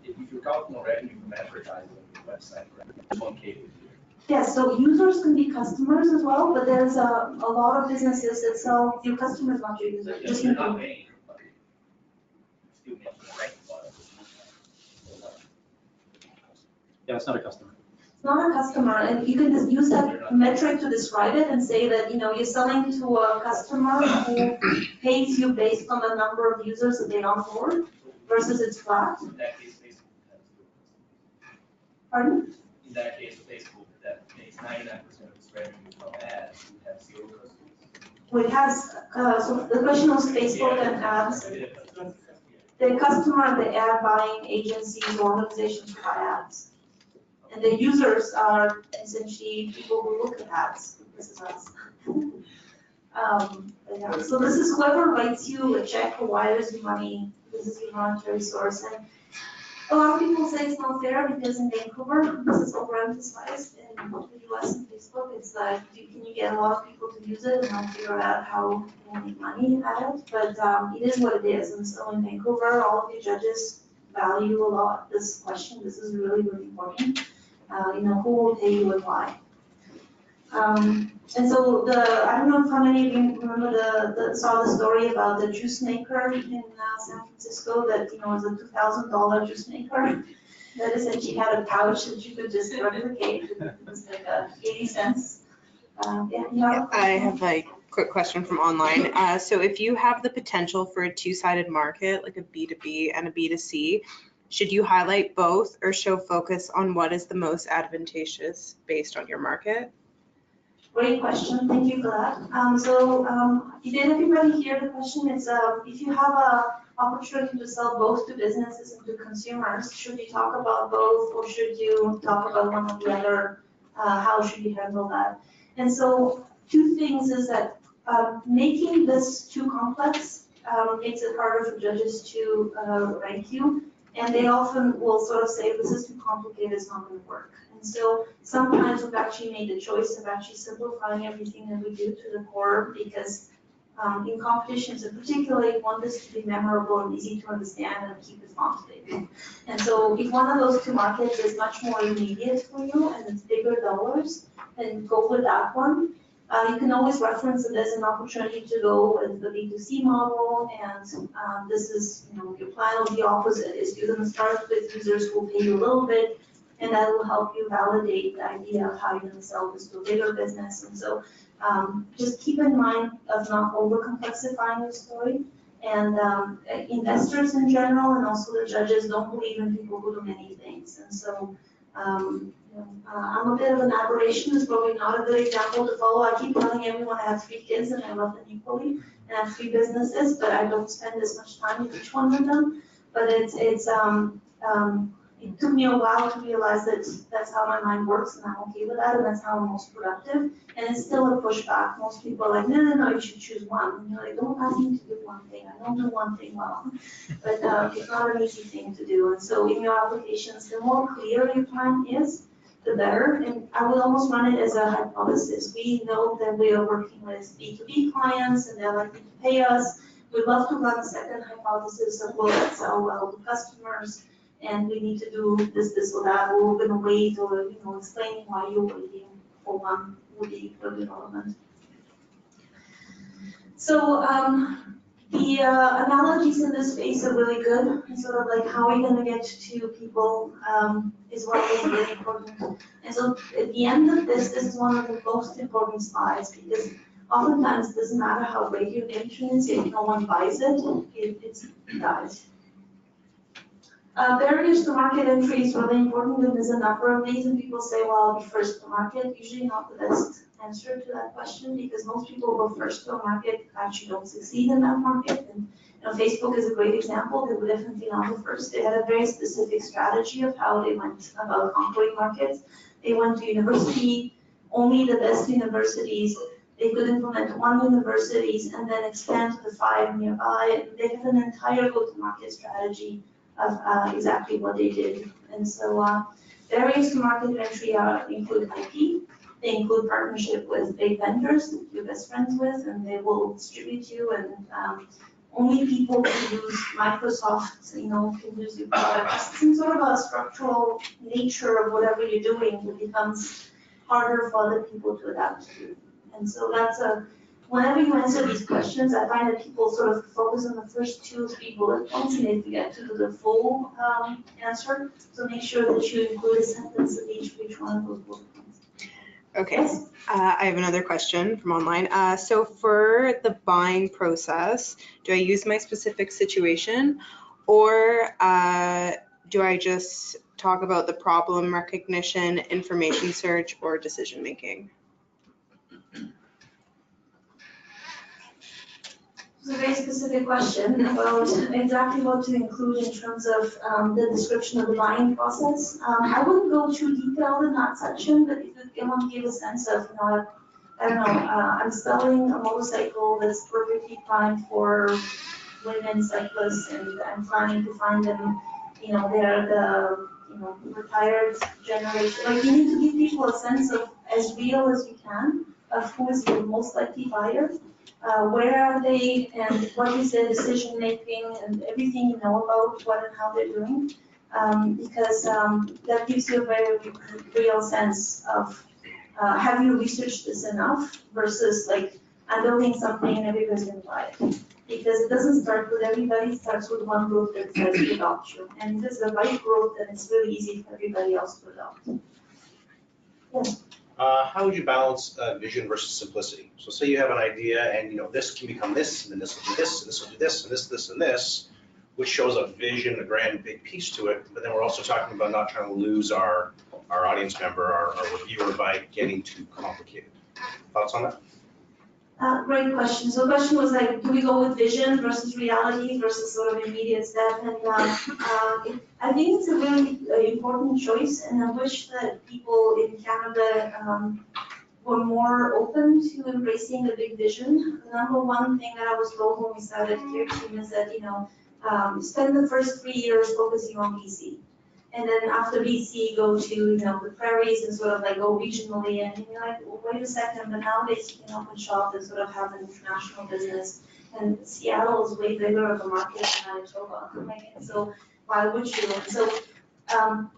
if you're counting on revenue from advertising on your website, right? Just one key. Yes, so users can be customers as well, but there's a lot of businesses that sell your customers, not your users. Yes, Just you're not paying, but still making the right product. Yeah, it's not a customer. It's not a customer, and you can just use that metric to describe it and say that, you know, you're selling to a customer who pays you based on the number of users that they onboard versus it's flat. In that case, Facebook has zero. Pardon? In that case, Facebook that makes 99% of its revenue from ads would have zero customers. Well, it has, so the question was Facebook and ads. The customer and the ad buying agencies, organizations who buy ads. And the users are essentially people who look at ads. This is us. Yeah. So this is whoever writes you a check or wires you money. This is your monetary source. And a lot of people say it's not fair because in Vancouver, this is overemphasized in the US and Facebook. It's like, can you get a lot of people to use it and not figure out how to make money at it? But it is what it is. And so in Vancouver, all of the judges value a lot this question. This is really, really important. You know, who will pay you and why? And so I don't know how many of you remember saw the story about the juice maker in San Francisco that, you know, was a $2,000 juice maker that essentially had a pouch that you could just replicate. It was like 80 cents. Yeah. I have a quick question from online. So if you have the potential for a two-sided market, like a B2B and a B2C, should you highlight both or show focus on what is the most advantageous based on your market? Great question, thank you for that. Did everybody hear the question? It's if you have a opportunity to sell both to businesses and to consumers, should you talk about both or should you talk about one or the other? How should you handle that? And so two things is that making this too complex makes it harder for judges to rank you. And they often will sort of say, this is too complicated, it's not going to work. And so sometimes we've actually made the choice of actually simplifying everything that we do to the core because in competitions in particular, you want this to be memorable and easy to understand and keep it motivating. And so if one of those two markets is much more immediate for you and it's bigger dollars, then go with that one. You can always reference it as an opportunity to go with the B2C model, and this is, you know, your plan will be opposite, is you're gonna start with users who will pay you a little bit, and that will help you validate the idea of how you're gonna sell this to a bigger business. And so just keep in mind of not over complexifying your story. And investors in general, and also the judges, don't believe in people who do many things. And so I'm a bit of an aberration, it's probably not a good example to follow. I keep telling everyone I have 3 kids and I love them equally, and I have 3 businesses, but I don't spend as much time with each one of them. But it took me a while to realize that that's how my mind works, and I'm okay with that, and that's how I'm most productive. And it's still a pushback. Most people are like, no, you should choose one. And you're like, don't ask me to do one thing. I don't do one thing well. But it's not an easy thing to do. And so in your applications, the more clear your plan is, the better. And I would almost run it as a hypothesis. We know that we are working with B2B clients and they're likely to pay us. We'd love to run a second hypothesis of, well, let's sell well to customers and we need to do this or that, or we're gonna wait, or, you know, explaining why you're waiting for one would be really relevant. So the analogies in this space are really good, and sort of like how are you going to get to people is what is really important. And so at the end of this is one of the most important slides, because oftentimes it doesn't matter how great your invention is, if no one buys it, it dies. Barriers to market entry is really important, and there's a number of these, and people say, well, I'll be first to market. Usually not the best answer to that question, because most people go first to a market actually don't succeed in that market. And Facebook is a great example. They were definitely not the first. They had a very specific strategy of how they went about conquering markets. They went to university, only the best universities. They could implement 1 universities and then expand to the 5 nearby. They have an entire go-to-market strategy of exactly what they did. And so barriers to market entry include IP. They include partnership with big vendors that you're best friends with, and they will distribute you. And only people who use Microsoft, can use your products. It's some sort of a structural nature of whatever you're doing. It becomes harder for other people to adapt to. And so whenever you answer these questions, I find that people sort of focus on the first 2 or 3 bullet points and they forget to do the full answer. So make sure that you include a sentence in each one of those bullet points. Okay, Yes. I have another question from online. So for the buying process, do I use my specific situation, or do I just talk about the problem recognition, information search, or decision making? It's a very specific question about exactly what to include in terms of the description of the buying process. I wouldn't go too detailed in that section, but if you want to give a sense of, I don't know, I'm selling a motorcycle that's perfectly primed for women cyclists, and I'm planning to find them, they're the, retired generation. Like, you need to give people a sense of, as real as you can, of who is your most likely buyer. Where are they, and what is their decision making, and everything you know about what and how they're doing, because that gives you a very real sense of have you researched this enough versus like I'm building something and everybody's gonna buy it, because it doesn't start with everybody. It starts with one group that says we adopt you, and if it's the right group, then it's really easy for everybody else to adopt. Yes. How would you balance vision versus simplicity? So say you have an idea and this can become this, and then this will do this, and this will do this, and this, and this, which shows a vision, a grand big piece to it. But then we're also talking about not trying to lose our audience member, our reviewer by getting too complicated. Thoughts on that? Great question. So the question was like, do we go with vision versus reality versus sort of immediate step? And I think it's a really important choice, and I wish that people in Canada were more open to embracing the big vision. The number one thing that I was told when we started CareTeam is that, spend the first 3 years focusing on BC. And then after BC, go to, the prairies and sort of like go regionally, and you're like, well, wait a second, but nowadays you can open shop and sort of have an international business. And Seattle is way bigger of a market than Manitoba. So why would you? And so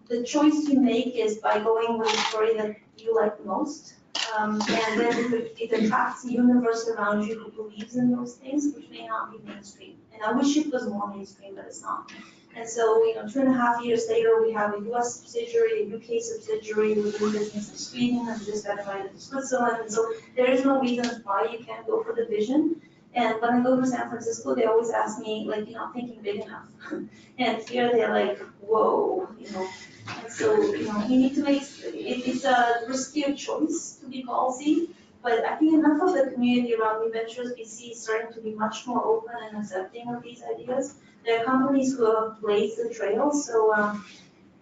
the choice you make is by going with the story that you like most. And then it attracts a universe around you who believes in those things, which may not be mainstream. And I wish it was more mainstream, but it's not. And so, 2.5 years later, we have a US subsidiary, a UK subsidiary, we're doing business in Sweden, and we just got invited to Switzerland. And so there is no reason why you can't go for the vision. And when I go to San Francisco, they always ask me, like, thinking big enough. And here they're like, whoa, And so, you need to make, it's a riskier choice to be ballsy. But I think enough of the community around New Ventures BC is starting to be much more open and accepting of these ideas. There are companies who have blazed the trail. So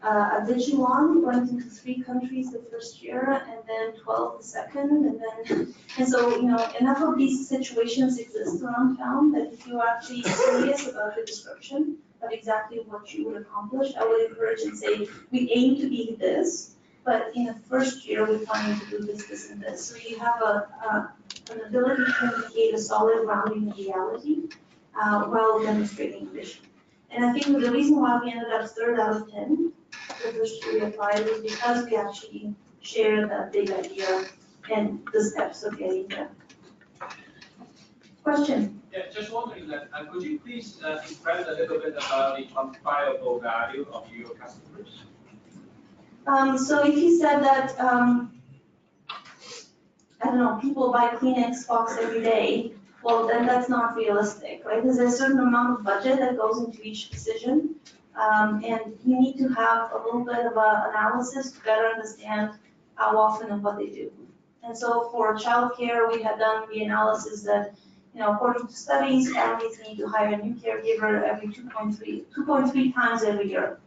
Digilon went into 3 countries the first year, and then 12 the second, and so enough of these situations exist around town that if you're actually serious about the description of exactly what you would accomplish, I would encourage and say we aim to be this. But in the first year, we're planning to do this, this, and this. So you have an ability to indicate a solid grounding in reality while demonstrating vision. And I think the reason why we ended up 3rd out of 10 the first year we applied was because we actually shared that big idea and the steps of getting there. Question? Yeah, just wondering that, could you please explain a little bit about the quantifiable value of your customers? So if you said that, I don't know, people buy Kleenex box every day, well, then that's not realistic, right? There's a certain amount of budget that goes into each decision. And you need to have a little bit of an analysis to better understand how often and what they do. And so for childcare, we had done the analysis that, according to studies, families need to hire a new caregiver every 2.3 times every year.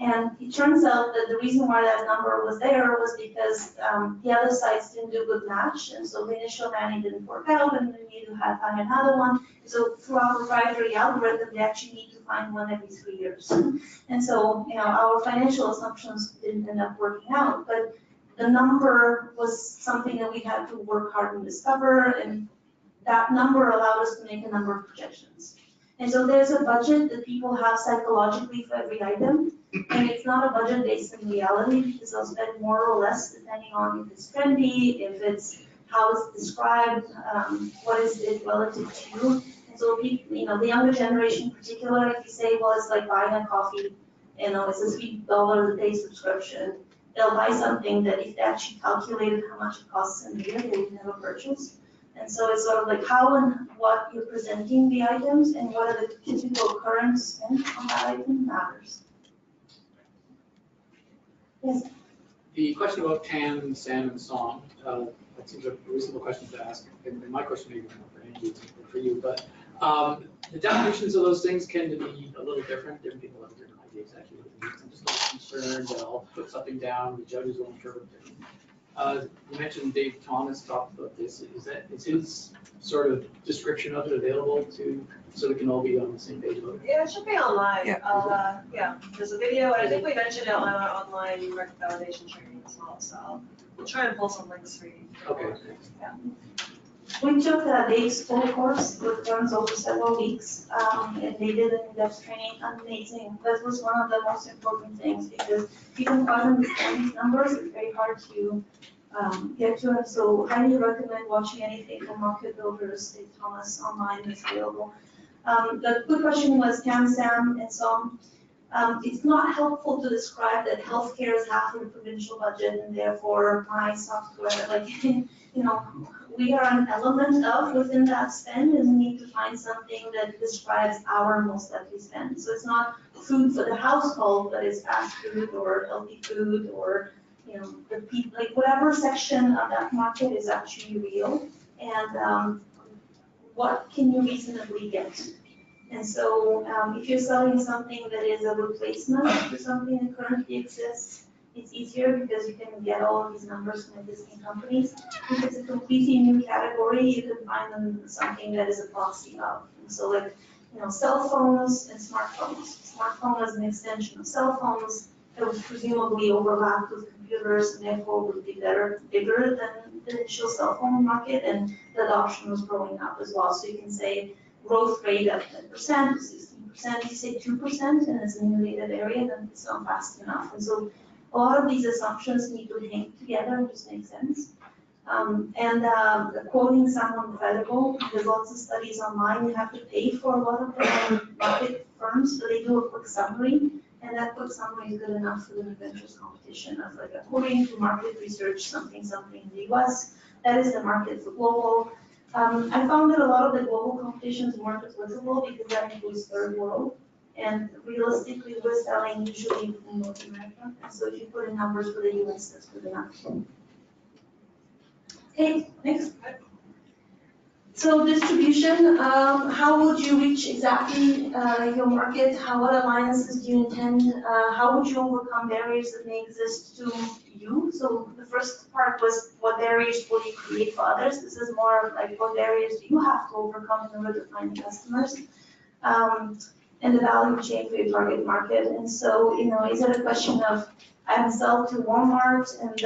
And it turns out that the reason why that number was there was because the other sites didn't do a good match, and so the initial nanny didn't work out, and we need to find another one. So through our proprietary algorithm, they actually need to find one every 3 years. And so, our financial assumptions didn't end up working out, but the number was something that we had to work hard and discover, and that number allowed us to make a number of projections. And so there's a budget that people have psychologically for every item, and it's not a budget based in reality, because they'll spend more or less depending on if it's trendy, if it's how it's described, what is it relative to. And so people, the younger generation in particular, if you say, well, it's like buying a coffee, it's a $3 a day subscription, they'll buy something that if they actually calculated how much it costs in a year, they would never purchase. And so it's sort of like how and what you're presenting the items and what are the typical current spend on that item matters. Yes. The question about TAM, SAM, and SOM, that seems a reasonable question to ask. And my question may be more for Angie than for you, but the definitions of those things tend to be a little different. Different people have different ideas actually. I'm just a little concerned that I'll put something down, the judges will interpret it. You mentioned Dave Thomas talked about this. Is his sort of description of it available so we can all be on the same page about it? Yeah, it should be online. Yeah. Yeah, there's a video, and I think we mentioned it on our online market validation training as well, so we'll try and pull some links for you. Okay. We took Dave's full course, which runs over several weeks, and they did an in-depth training, amazing. That was one of the most important things, because people don't understand these numbers, it's very hard to get to it. So highly recommend watching anything from Market Builders. Dave Thomas online is available. The quick question was TAM, SAM, and SOM. It's not helpful to describe that healthcare is half of the provincial budget, and therefore my software, we are an element of within that spend, and we need to find something that describes our most likely spend. So it's not food for the household, but it's fast food or healthy food or, whatever section of that market is actually real, and what can you reasonably get. And so if you're selling something that is a replacement for something that currently exists, it's easier because you can get all of these numbers from existing companies. If it's a completely new category, you can find them something that is a proxy of. And so cell phones and smartphones. Smartphone is an extension of cell phones that was presumably overlapped with computers and therefore would be bigger than the initial cell phone market, and the adoption was growing up as well. So you can say growth rate of 10%, 16%, if you say 2% and it's a new native area, then it's not fast enough. And so a lot of these assumptions need to hang together and just make sense. Quoting someone credible, there's lots of studies online, you have to pay for a lot of the market firms, so they do a quick summary, and that quick summary is good enough for the new ventures competition of according to market research, something in the US, that is the market for global. I found that a lot of the global competitions weren't applicable because that includes third world. And realistically, we're selling usually in North America. And so if you put in numbers for the US, that's good enough. Okay, next. So distribution, how would you reach exactly your market? What alliances do you intend? How would you overcome barriers that may exist to you? So the first part was what barriers will you create for others? This is more like what barriers do you have to overcome in order to find customers? And the value chain for your target market. And so, is it a question of I sell to Walmart and,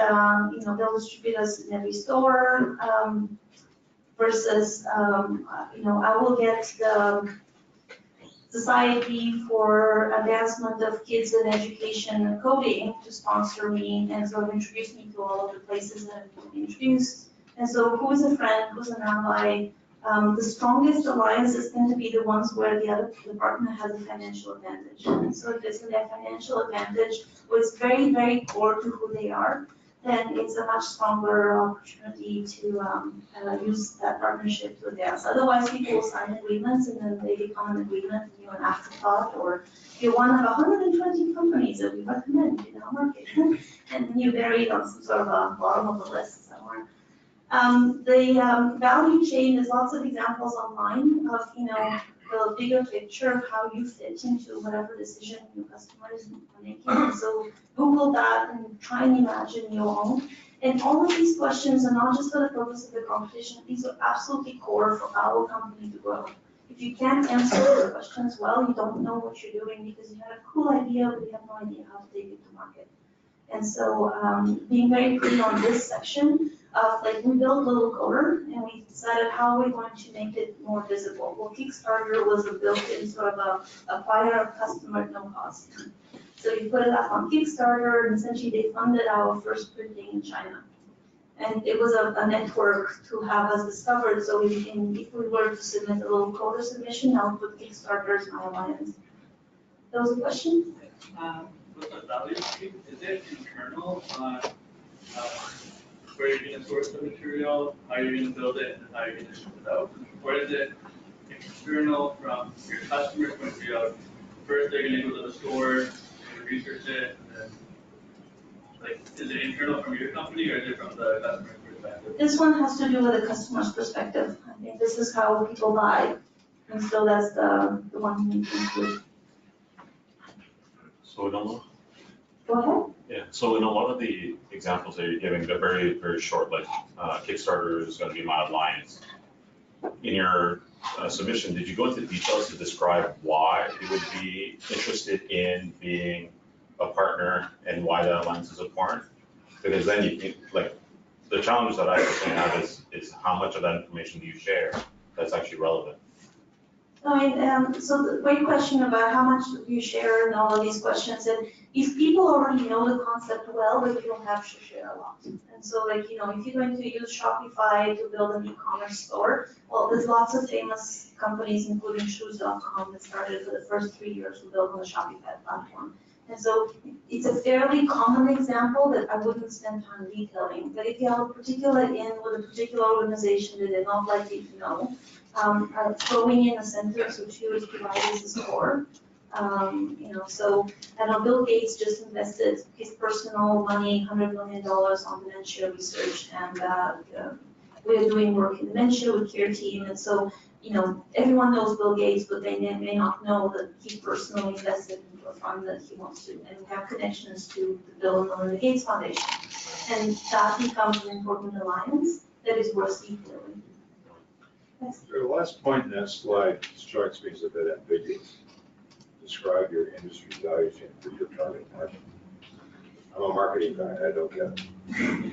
they'll distribute us in every store versus, I will get the Society for Advancement of Kids in Education and Coding to sponsor me and sort of introduce me to all of the places that I've been introduced. And so who's a friend, who's an ally? The strongest alliances tend to be the ones where the partner has a financial advantage. So if it's in their financial advantage, well, it's very, very core to who they are, then it's a much stronger opportunity to use that partnership to advance. Otherwise, people will sign agreements and then they become an agreement and you're an afterthought, or you're one of 120 companies that we recommend in our market, and then you're buried on some sort of a bottom of the list somewhere. The value chain, there's lots of examples online of, the bigger picture of how you fit into whatever decision your customer is making. And so Google that and try and imagine your own. And all of these questions are not just for the purpose of the competition, these are absolutely core for our company to grow. If you can't answer the questions well, you don't know what you're doing because you had a cool idea, but you have no idea how to take it to market. And so being very clear on this section of we built Little Coder and we decided how we're going to make it more visible. Well, Kickstarter was a built-in sort of acquire a customer at no cost. So you put it up on Kickstarter and essentially they funded our first printing in China. And it was a network to have us discovered, so we can, if we were to submit a Little Coder submission, I would put Kickstarter as my alliance. That was a question? With the value stream, is it internal on where you're gonna source the material, how you're gonna build it, and how you're gonna ship it out? Or is it external from your customer's point of view? First, they're gonna go to the store, research it, and then, is it internal from your company, or is it from the customer's perspective? This one has to do with the customer's perspective. I think this is how people buy, and so that's the one you need to include. So Go ahead. yeah, so in a lot of the examples that you're giving, they're very, very short, like Kickstarter is gonna be my alliance. In your submission, did you go into details to describe why you would be interested in being a partner and why that alliance is important? Because then you can, the challenge that I personally have is how much of that information do you share that's actually relevant? So the great question about how much do you share and all of these questions, and if people already know the concept well, then you don't have to share a lot. And so if you're going to use Shopify to build an e-commerce store, well, there's lots of famous companies, including shoes.com, that started for the first 3 years to build on the Shopify platform. And so it's a fairly common example that I wouldn't spend time detailing. But if you have a particular in with a particular organization that they're not likely to know, throwing in a sentence or two is provided as a score. So I know Bill Gates just invested his personal money, $100 million on dementia research, and we're doing work in dementia with Care Team, and so everyone knows Bill Gates, but they may not know that he personally invested into a fund that he wants to, and we have connections to the Bill and Melinda Gates Foundation, and that becomes an important alliance that is worth detailing. The last point in that slide strikes me as a bit ambiguous. Describe your industry value chain for your target market. I'm a marketing guy, I don't get it.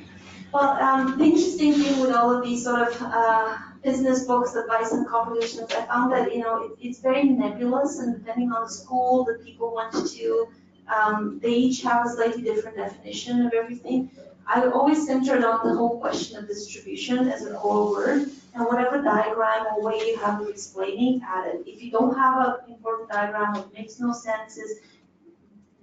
Well, the interesting thing with all of these sort of business books, advice and competitions, I found that, it's very nebulous, and depending on the school that people went to, they each have a slightly different definition of everything. I always centered on the whole question of distribution as a core word, and whatever diagram or way you have of explaining, add it. If you don't have an important diagram, what makes no sense is,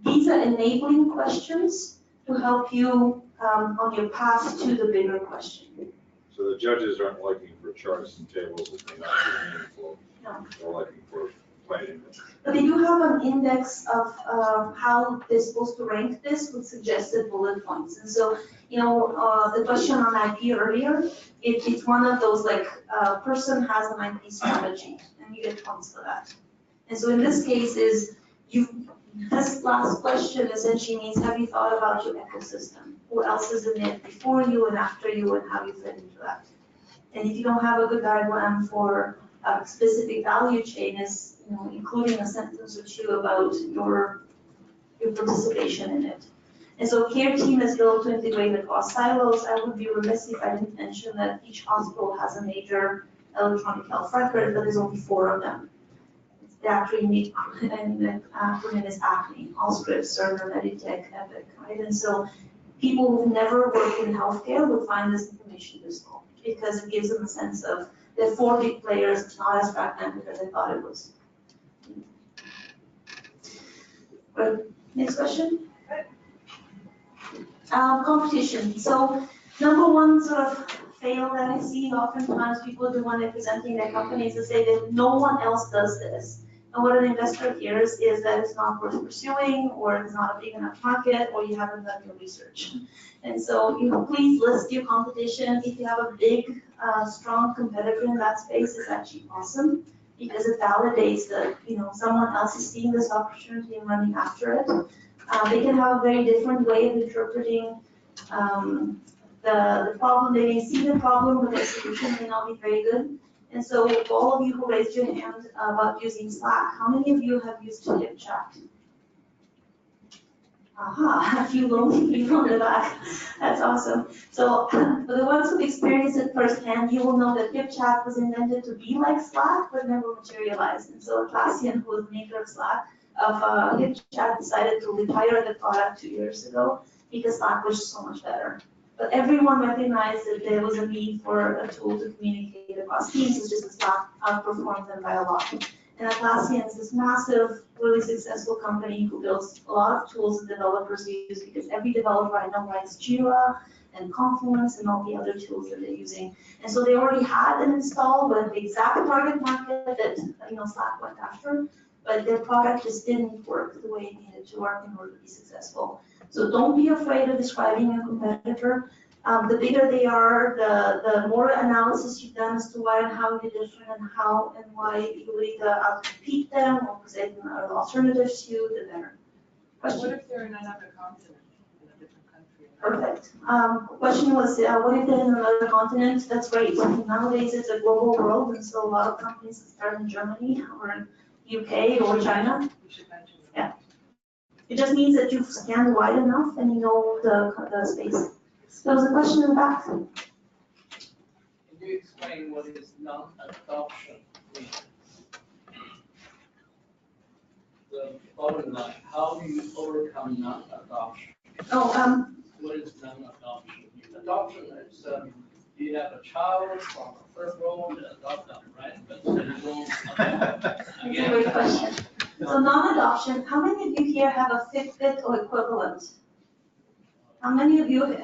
these are enabling questions to help you on your path to the bigger question. So the judges aren't looking for charts and tables that may not be meaningful. No. They're looking for plain. But they do have an index of how they're supposed to rank this with suggested bullet points. And so, the question on IP earlier, it's one of those person has an IP strategy, and you get points for that. And so in this case this last question essentially means, have you thought about your ecosystem? Who else is in it before you and after you, and how you fit into that? And if you don't have a good diagram for a specific value chain, including a sentence or two about your participation in it. And so Care Team is built to integrate across silos. I would be remiss if I didn't mention that each hospital has a major electronic health record, but there's only 4 of them. The acronym is ACME, Allscripts, Cerner, Meditech, Epic, right? And so people who've never worked in healthcare would find this information useful because it gives them a sense of there are 4 big players, it's not as fragmented as I thought it was. Good. Next question? Competition. So number one sort of fail that I see oftentimes people do when they're presenting their companies is say that no one else does this. And what an investor hears is that it's not worth pursuing, or it's not a big enough market, or you haven't done your research. And so, please list your competition. If you have a big, strong competitor in that space, it's actually awesome, because it validates that, someone else is seeing this opportunity and running after it. They can have a very different way of interpreting the problem. They may see the problem, but their solution may not be very good. And so all of you who raised your hand about using Slack, how many of you have used HipChat? Aha, a few lonely people in the back. That's awesome. So for the ones who've experienced it firsthand, you will know that HipChat was invented to be like Slack, but never materialized. And so Atlassian, who was the maker of Slack, HipChat decided to retire the product 2 years ago because Slack was so much better. But everyone recognized that there was a need for a tool to communicate across teams. It's just that Slack outperformed them by a lot. And Atlassian is this massive, really successful company who builds a lot of tools that developers use, because every developer I know writes Jira and Confluence and all the other tools that they're using. And so they already had an install with the exact target market that Slack went after, but their product just didn't work the way it needed to work in order to be successful. So don't be afraid of describing a competitor. The bigger they are, the more analysis you've done as to why and how you're different and how and why you will either outcompete them or present another alternative to you, the better. What Question? if they're in another continent, in a different country? Perfect. Question was, what if they're in another continent? That's great. Nowadays it's a global world, and so a lot of companies start in Germany or in UK or China. We should mention that. Yeah. It just means that you've scanned wide enough and you know the space. There was a question in the back. Can you explain what is non-adoption mean? The bottom line, how do you overcome non-adoption? Oh, What is non-adoption? Adoption is, you have a child from the first row and adopt them, right? But you don't adopt. that's a great question. So non-adoption, how many of you here have a Fitbit or equivalent? How many of you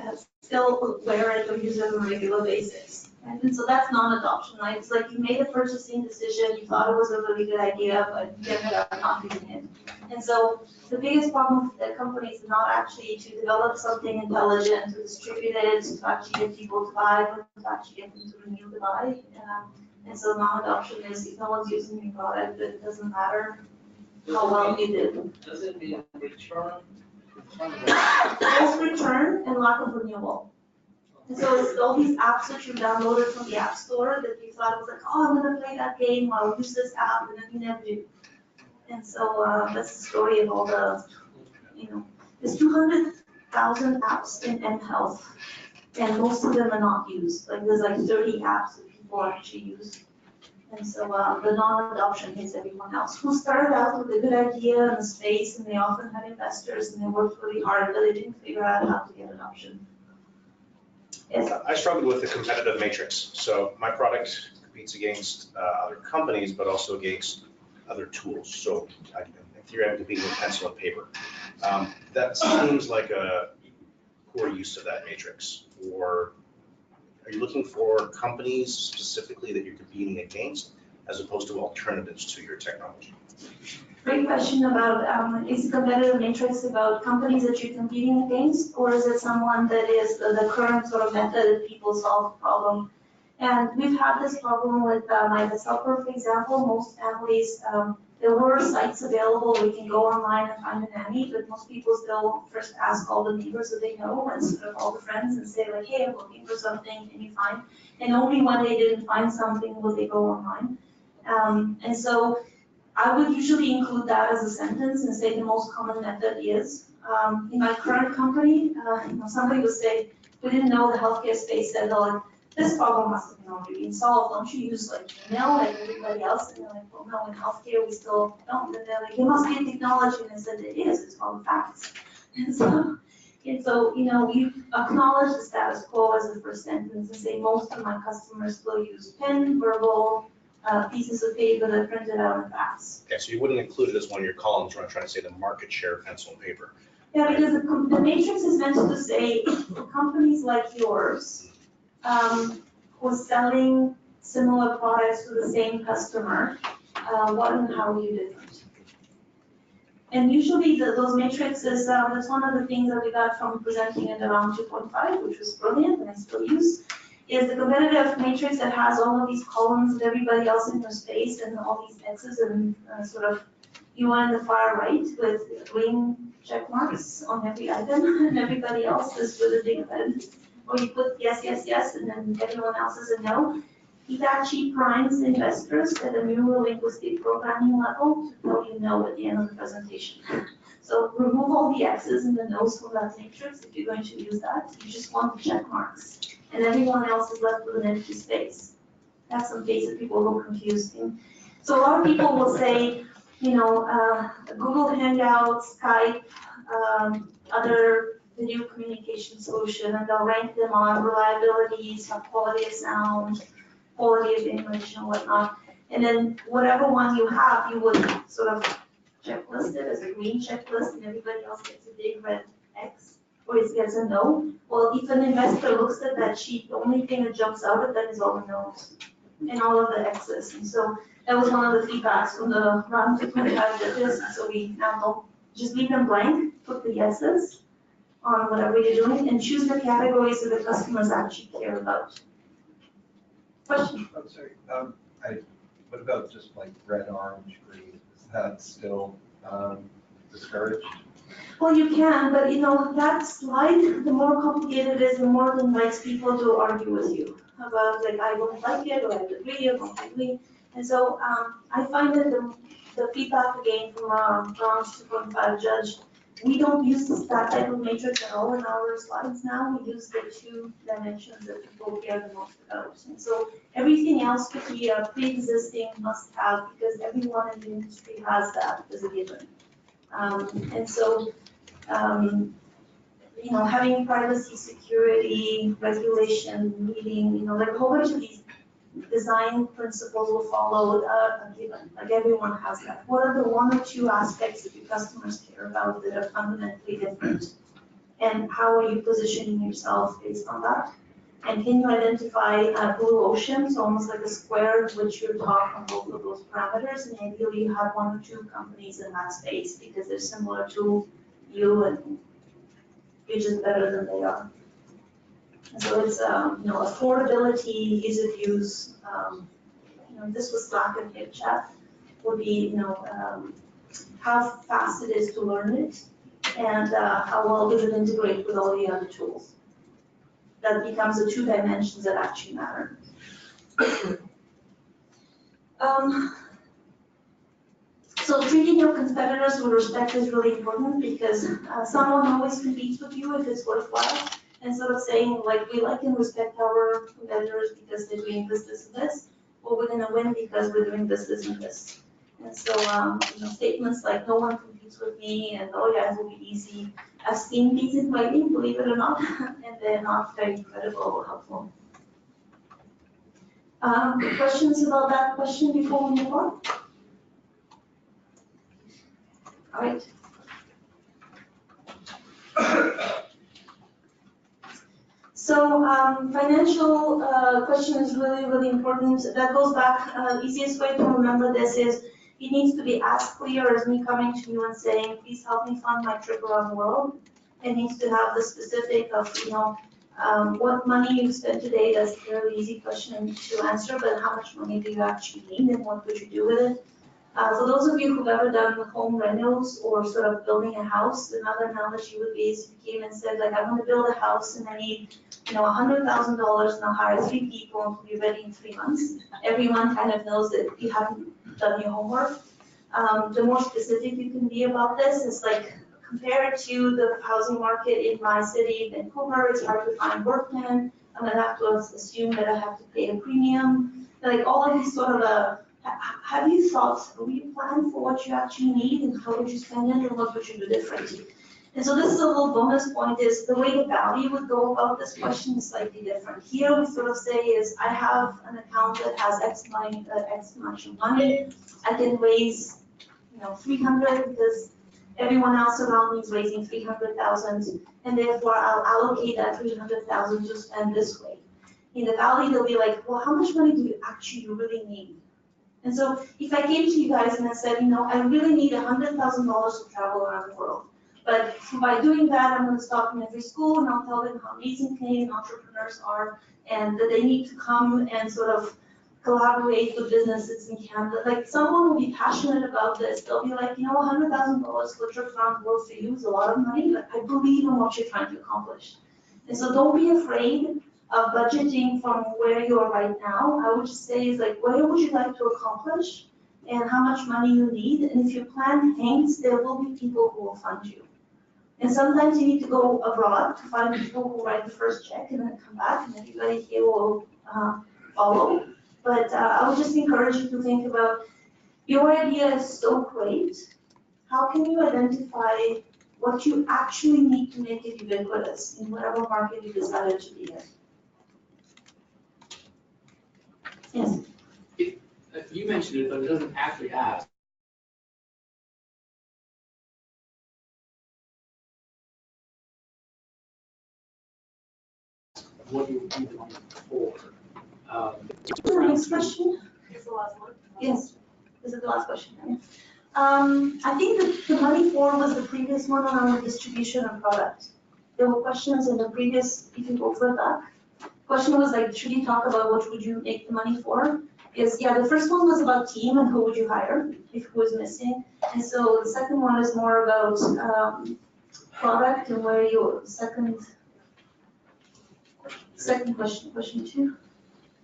still wear it or use it on a regular basis? Right? And so that's non-adoption, right? It's like you made a purchasing decision, you thought it was a really good idea, but you ended up not using it. And so the biggest problem for the companies is not actually to develop something intelligent, to distribute it, to actually get people to buy, but to actually get them to renew the buy. And so non-adoption is if no one's using your product, it doesn't matter how well you did. Does it mean return? Both return and lack of renewal. And so it's all these apps that you downloaded from the App Store that you thought was like, oh, I'm gonna play that game, I'll use this app, and then you never do. And so that's the story of all the, there's 200,000 apps in mHealth, and most of them are not used. Like there's like 30 apps that people actually use. And so the non-adoption hits everyone else who started out with a good idea in the space, and they often had investors and they worked really hard, but they didn't figure out how to get adoption. Yes. I struggled with the competitive matrix. So my product competes against other companies, but also against other tools. So in theory, I'm competing with pencil and paper. That seems like a poor use of that matrix. Or are you looking for companies specifically that you're competing against, as opposed to alternatives to your technology? Great question about, is the competitive matrix about companies that you're competing against, or is it someone that is the current sort of method that people solve the problem? And we've had this problem with myself, for example. Most families, there were sites available where you can go online and find a nanny, but most people still first ask all the neighbors that they know and sort of all the friends and say like, hey, I'm looking for something, can you find? And only when they didn't find something would they go online. And so I would usually include that as a sentence and say the most common method is. In my current company, somebody would say, we didn't know the healthcare space said, like, this problem must have been already been solved. Don't you use like email like everybody else? And they're like, well, no, in healthcare we still don't. And they're like, it must be a technology. And I said, it is. It's called facts. And so we acknowledge the status quo as the first sentence and say most of my customers still use pen, verbal, pieces of paper that are printed out in facts. Okay, so you wouldn't include it as one of your columns when I'm trying to say the market share of pencil and paper. Yeah, because the matrix is meant to say, companies like yours, who's selling similar products to the same customer, what and how are you different? And usually those matrices, that's one of the things that we got from presenting at around 2.5, which was brilliant and I still use, is the competitive matrix that has all of these columns of everybody else in your space and all these X's and sort of, you are in the far right with green check marks on every item and everybody else is with a big red. Or you put yes, yes, yes, and then everyone else is a no. Hitachi primes investors at a neurolinguistic programming level to tell you no at the end of the presentation. So remove all the X's and the no's from that matrix if you're going to use that. You just want the check marks. And everyone else is left with an empty space. That's some case that people will confuse. So a lot of people will say, you know, Google Hangouts, Skype, other video communication solution, and they'll rank them on reliability, some quality of sound, quality of image and whatnot. And then whatever one you have, you would sort of checklist it as a green checklist and everybody else gets a big red X or it gets a no. Well, if an investor looks at that sheet, the only thing that jumps out at them is all the no's and all of the X's. And so that was one of the feedbacks from the round 2.5 judges. So we now don't just leave them blank, put the yeses on whatever you're doing and choose the categories that the customers actually care about. Question? I'm sorry, what about just like red, orange, green? Is that still discouraged? Well, you can, but you know, that slide, the more complicated it is, the more it invites people to argue with you about like, I don't like it, or I agree, or I don't agree. And so I find that the feedback again from round 2.5 judge, we don't use that type of matrix at all in our slides now. We use the 2 dimensions that people care the most about. And so everything else could be a pre-existing must-have because everyone in the industry has that as a given. And so, you know, having privacy, security, regulation, meeting, you know, like a whole bunch of these design principles will follow a given, like everyone has that. What are the 1 or 2 aspects that your customers care about that are fundamentally different? And how are you positioning yourself based on that? And can you identify a blue ocean, so almost like a square in which you're top on both of those parameters, and ideally you have 1 or 2 companies in that space because they're similar to you and you're just better than they are. And so it's, you know, affordability, ease of use, you know, this was Slack and HipChat, would be, you know, how fast it is to learn it, and how well does it integrate with all the other tools. That becomes the 2 dimensions that actually matter. So treating your competitors with respect is really important because someone always competes with you if it's worthwhile. Instead of saying like, we like and respect our competitors because they're doing this, this, and this, or we're gonna win because we're doing this, this, and this. And so, you know, statements like no one competes with me and oh yeah, it will be easy. I've seen these in writing, believe it or not, and they're not very credible or helpful. Questions about that question before we move on? All right. So financial question is really, really important. That goes back, the easiest way to remember this is it needs to be as clear as me coming to you and saying, please help me fund my trip around the world. It needs to have the specific of, you know, what money you spent today. That's a fairly easy question to answer, but how much money do you actually need and what could you do with it? For those of you who've ever done home rentals or sort of building a house, another analogy would be if you came and said, like, I want to build a house and I need, you know, $100,000 and I'll hire 3 people and we'll be ready in 3 months. Everyone kind of knows that you haven't done your homework. The more specific you can be about this is like, compared to the housing market in my city, Vancouver, it's hard to find workmen. I'm gonna have to assume that I have to pay a premium. Like all of these sort of have you thought, will you plan for what you actually need and how would you spend it and what would you do differently? And so this is a little bonus point is the way the value would go about this question is slightly different. Here we sort of say is I have an account that has X much of money. I can raise, you know, 300 because everyone else around me is raising 300,000, and therefore I'll allocate that 300,000 to spend this way. In the valley, they'll be like, well, how much money do you actually really need? And so if I came to you guys and I said, I really need $100,000 to travel around the world, but by doing that, I'm gonna stop in every school and I'll tell them how amazing Canadian entrepreneurs are and that they need to come and sort of collaborate with businesses in Canada. Like someone will be passionate about this. They'll be like, $100,000 for a trip around the world for you is a lot of money, but I believe in what you're trying to accomplish. And so don't be afraid of budgeting from where you are right now. I would just say is like, where would you like to accomplish and how much money you need? And if your plan hangs, there will be people who will fund you. And sometimes you need to go abroad to find people who write the first check and then come back and everybody here will follow. But I would just encourage you to think about your idea is so great. How can you identify what you actually need to make it ubiquitous in whatever market you decided to be in? Yes. You mentioned it, but it doesn't actually ask. What do you need the money for? The next question? It's the last one. Yes. This is the last question. Yeah. I think the money for was the previous one on distribution of product. There were questions in the previous, if you go further back. Question was like, should you talk about what would you make the money for? The first one was about team and who would you hire if who was missing. And so the second one is more about product and where you, second question two.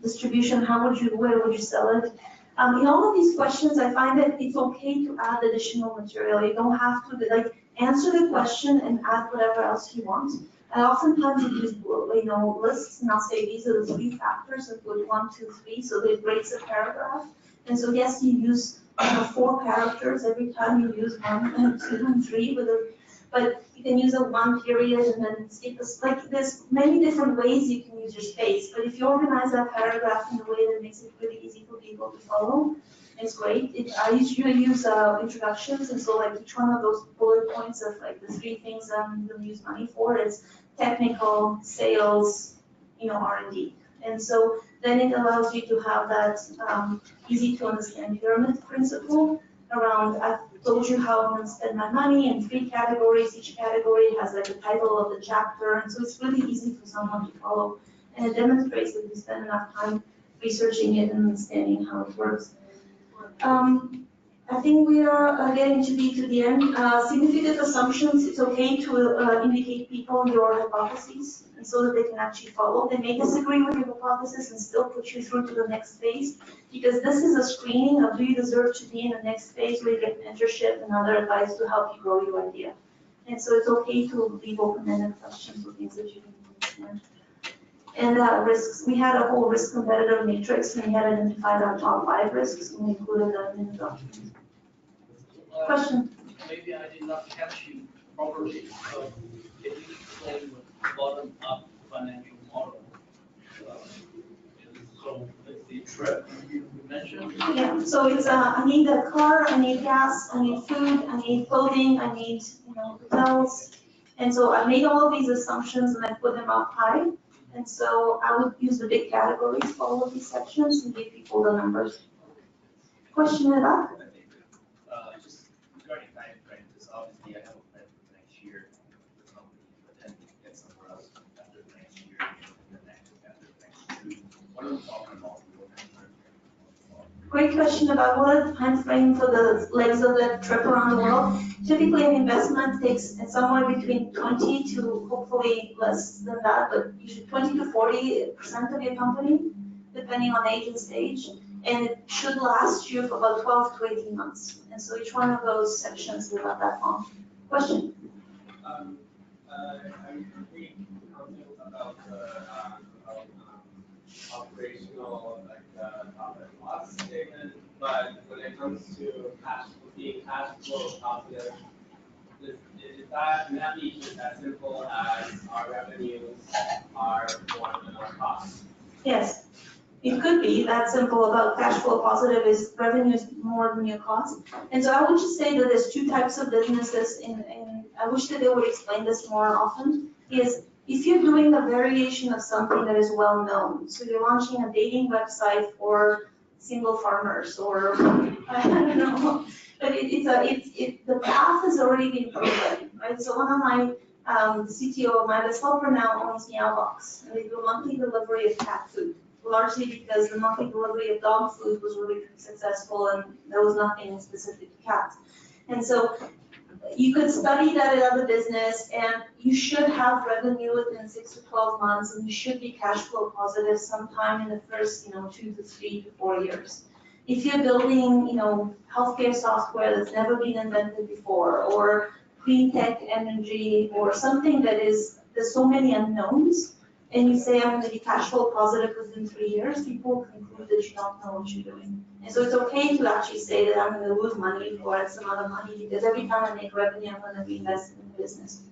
Distribution, where would you sell it? In all of these questions, I find that it's okay to add additional material. You don't have to answer the question and add whatever else you want. I oftentimes use lists and I'll say these are the 3 factors of good 1, 2, 3, so it breaks a paragraph. And so yes, you use 4 characters every time you use 1 and 2 and 3, but you can use a 1 period and then skip this. Like there's many different ways you can use your space, but if you organize that paragraph in a way that makes it really easy for people to follow, it's great. I usually use introductions, and so like each one of those bullet points of like the 3 things I'm going to use money for is technical, sales, R&D. And so then it allows you to have that easy to understand pyramid principle around, I've told you how I'm going to spend my money in 3 categories. Each category has like a title of the chapter, and so it's really easy for someone to follow. And it demonstrates that you spend enough time researching it and understanding how it works. I think we are getting to the end. Significant assumptions, it's okay to indicate people your hypotheses, and so that they can actually follow. They may disagree with your hypothesis and still put you through to the next phase, because this is a screening of do you deserve to be in the next phase where you get mentorship and other advice to help you grow your idea. And so it's okay to leave open-ended questions with things that you can understand. And risks, we had a whole risk competitive matrix, and we had identified our top 5 risks, and we included them in the document. Question? Maybe I did not catch you properly. Can you explain the bottom-up financial model? So the trip you mentioned? Yeah, so it's I need a car, I need gas, I need food, I need clothing, I need hotels. And so I made all of these assumptions and I put them up high. And so I would use the big categories for all of these sections and give people the numbers. Question in the back? Just regarding time frames, obviously I have a plan for the next year for the company, but then get somewhere else after the next year, and the next after the next 2. What are we talking about? Great question about what are the time frame for the legs of that trip around the world. Typically, an investment takes somewhere between 20 to hopefully less than that, but usually 20 to 40% of your company, depending on age and stage. And it should last you for about 12 to 18 months. And so each one of those sections is about that long. Question? I'm pretty confident about operational profit and loss statement, but when it comes to being cash flow positive, can that be just as simple as our revenues are more than our costs? Yes. It could be that simple. About cash flow positive is revenue is more than your cost. And so I would just say that there's two types of businesses and I wish that they would explain this more often, is if you're doing a variation of something that is well known, so you're launching a dating website for single farmers or, I don't know, but the path has already been proven, right? So one of my, the CTO of my developer now owns Meowbox, and they do monthly delivery of cat food, largely because the monthly delivery of dog food was really successful and there was nothing specific to cats. And so you could study that in other business and you should have revenue within 6 to 12 months and you should be cash flow positive sometime in the first, 2 to 3 to 4 years. If you're building, healthcare software that's never been invented before or clean tech energy or something that there's so many unknowns and you say I'm going to be cash flow positive within 3 years, people conclude that you don't know what you're doing. And so it's okay to actually say that I'm going to lose money for X amount of money because every time I make revenue, I'm going to reinvest in the business.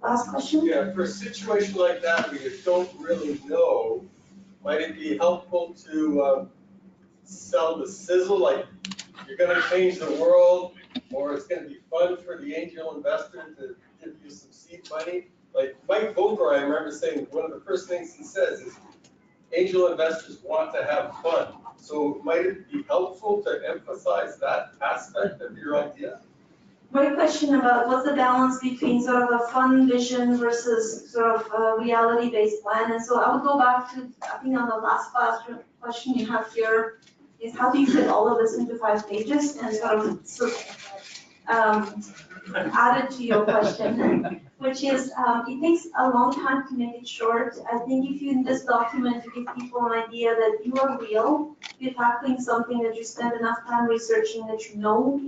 Last question? Yeah, for a situation like that where you don't really know, might it be helpful to sell the sizzle, like you're gonna change the world, or it's gonna be fun for the angel investor to give you some seed money? Like Mike Volker, I remember saying, one of the first things he says is, angel investors want to have fun. So might it be helpful to emphasize that aspect of your idea? Great question about what's the balance between sort of a fun vision versus sort of a reality-based plan. And so I would go back to, I think on the last question you have here, is how do you fit all of this into 5 pages and sort of added to your question, which is it takes a long time to make it short. I think if you in this document you give people an idea that you are real, you're tackling something that you spend enough time researching, that you know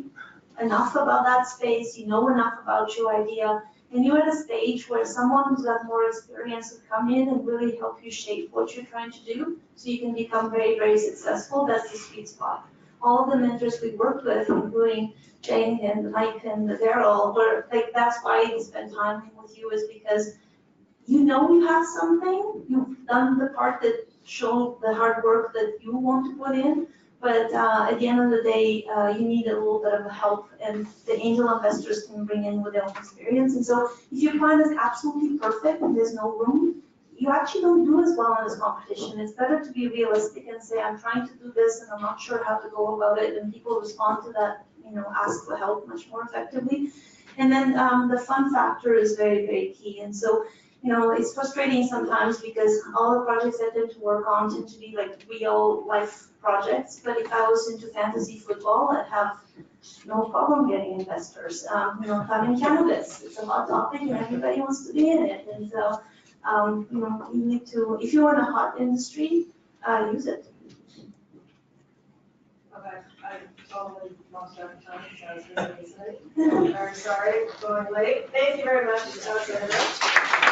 enough about that space, you know enough about your idea, and you're at a stage where someone who's got more experience would come in and really help you shape what you're trying to do so you can become very, very successful. That's the sweet spot. All of the mentors we worked with, including Jane and Mike and Daryl, were like, that's why we spend time with you, is because you know you have something, you've done the part that showed the hard work that you want to put in, but at the end of the day, you need a little bit of help, and the angel investors can bring in with their own experience. And so if your plan is absolutely perfect and there's no room, you actually don't do as well in this competition. It's better to be realistic and say, I'm trying to do this and I'm not sure how to go about it, and people respond to that, ask for help much more effectively. And then the fun factor is very, very key. And so, it's frustrating sometimes because all the projects I tend to work on tend to be like real life projects. But if I was into fantasy football, I'd have no problem getting investors. Having cannabis, it's a hot topic and everybody wants to be in it. And so, you need to, if you're in a hot industry, use it. Okay, I totally lost track of time, so I was going to say, I'm very sorry for going late. Thank you very much, Alexandra.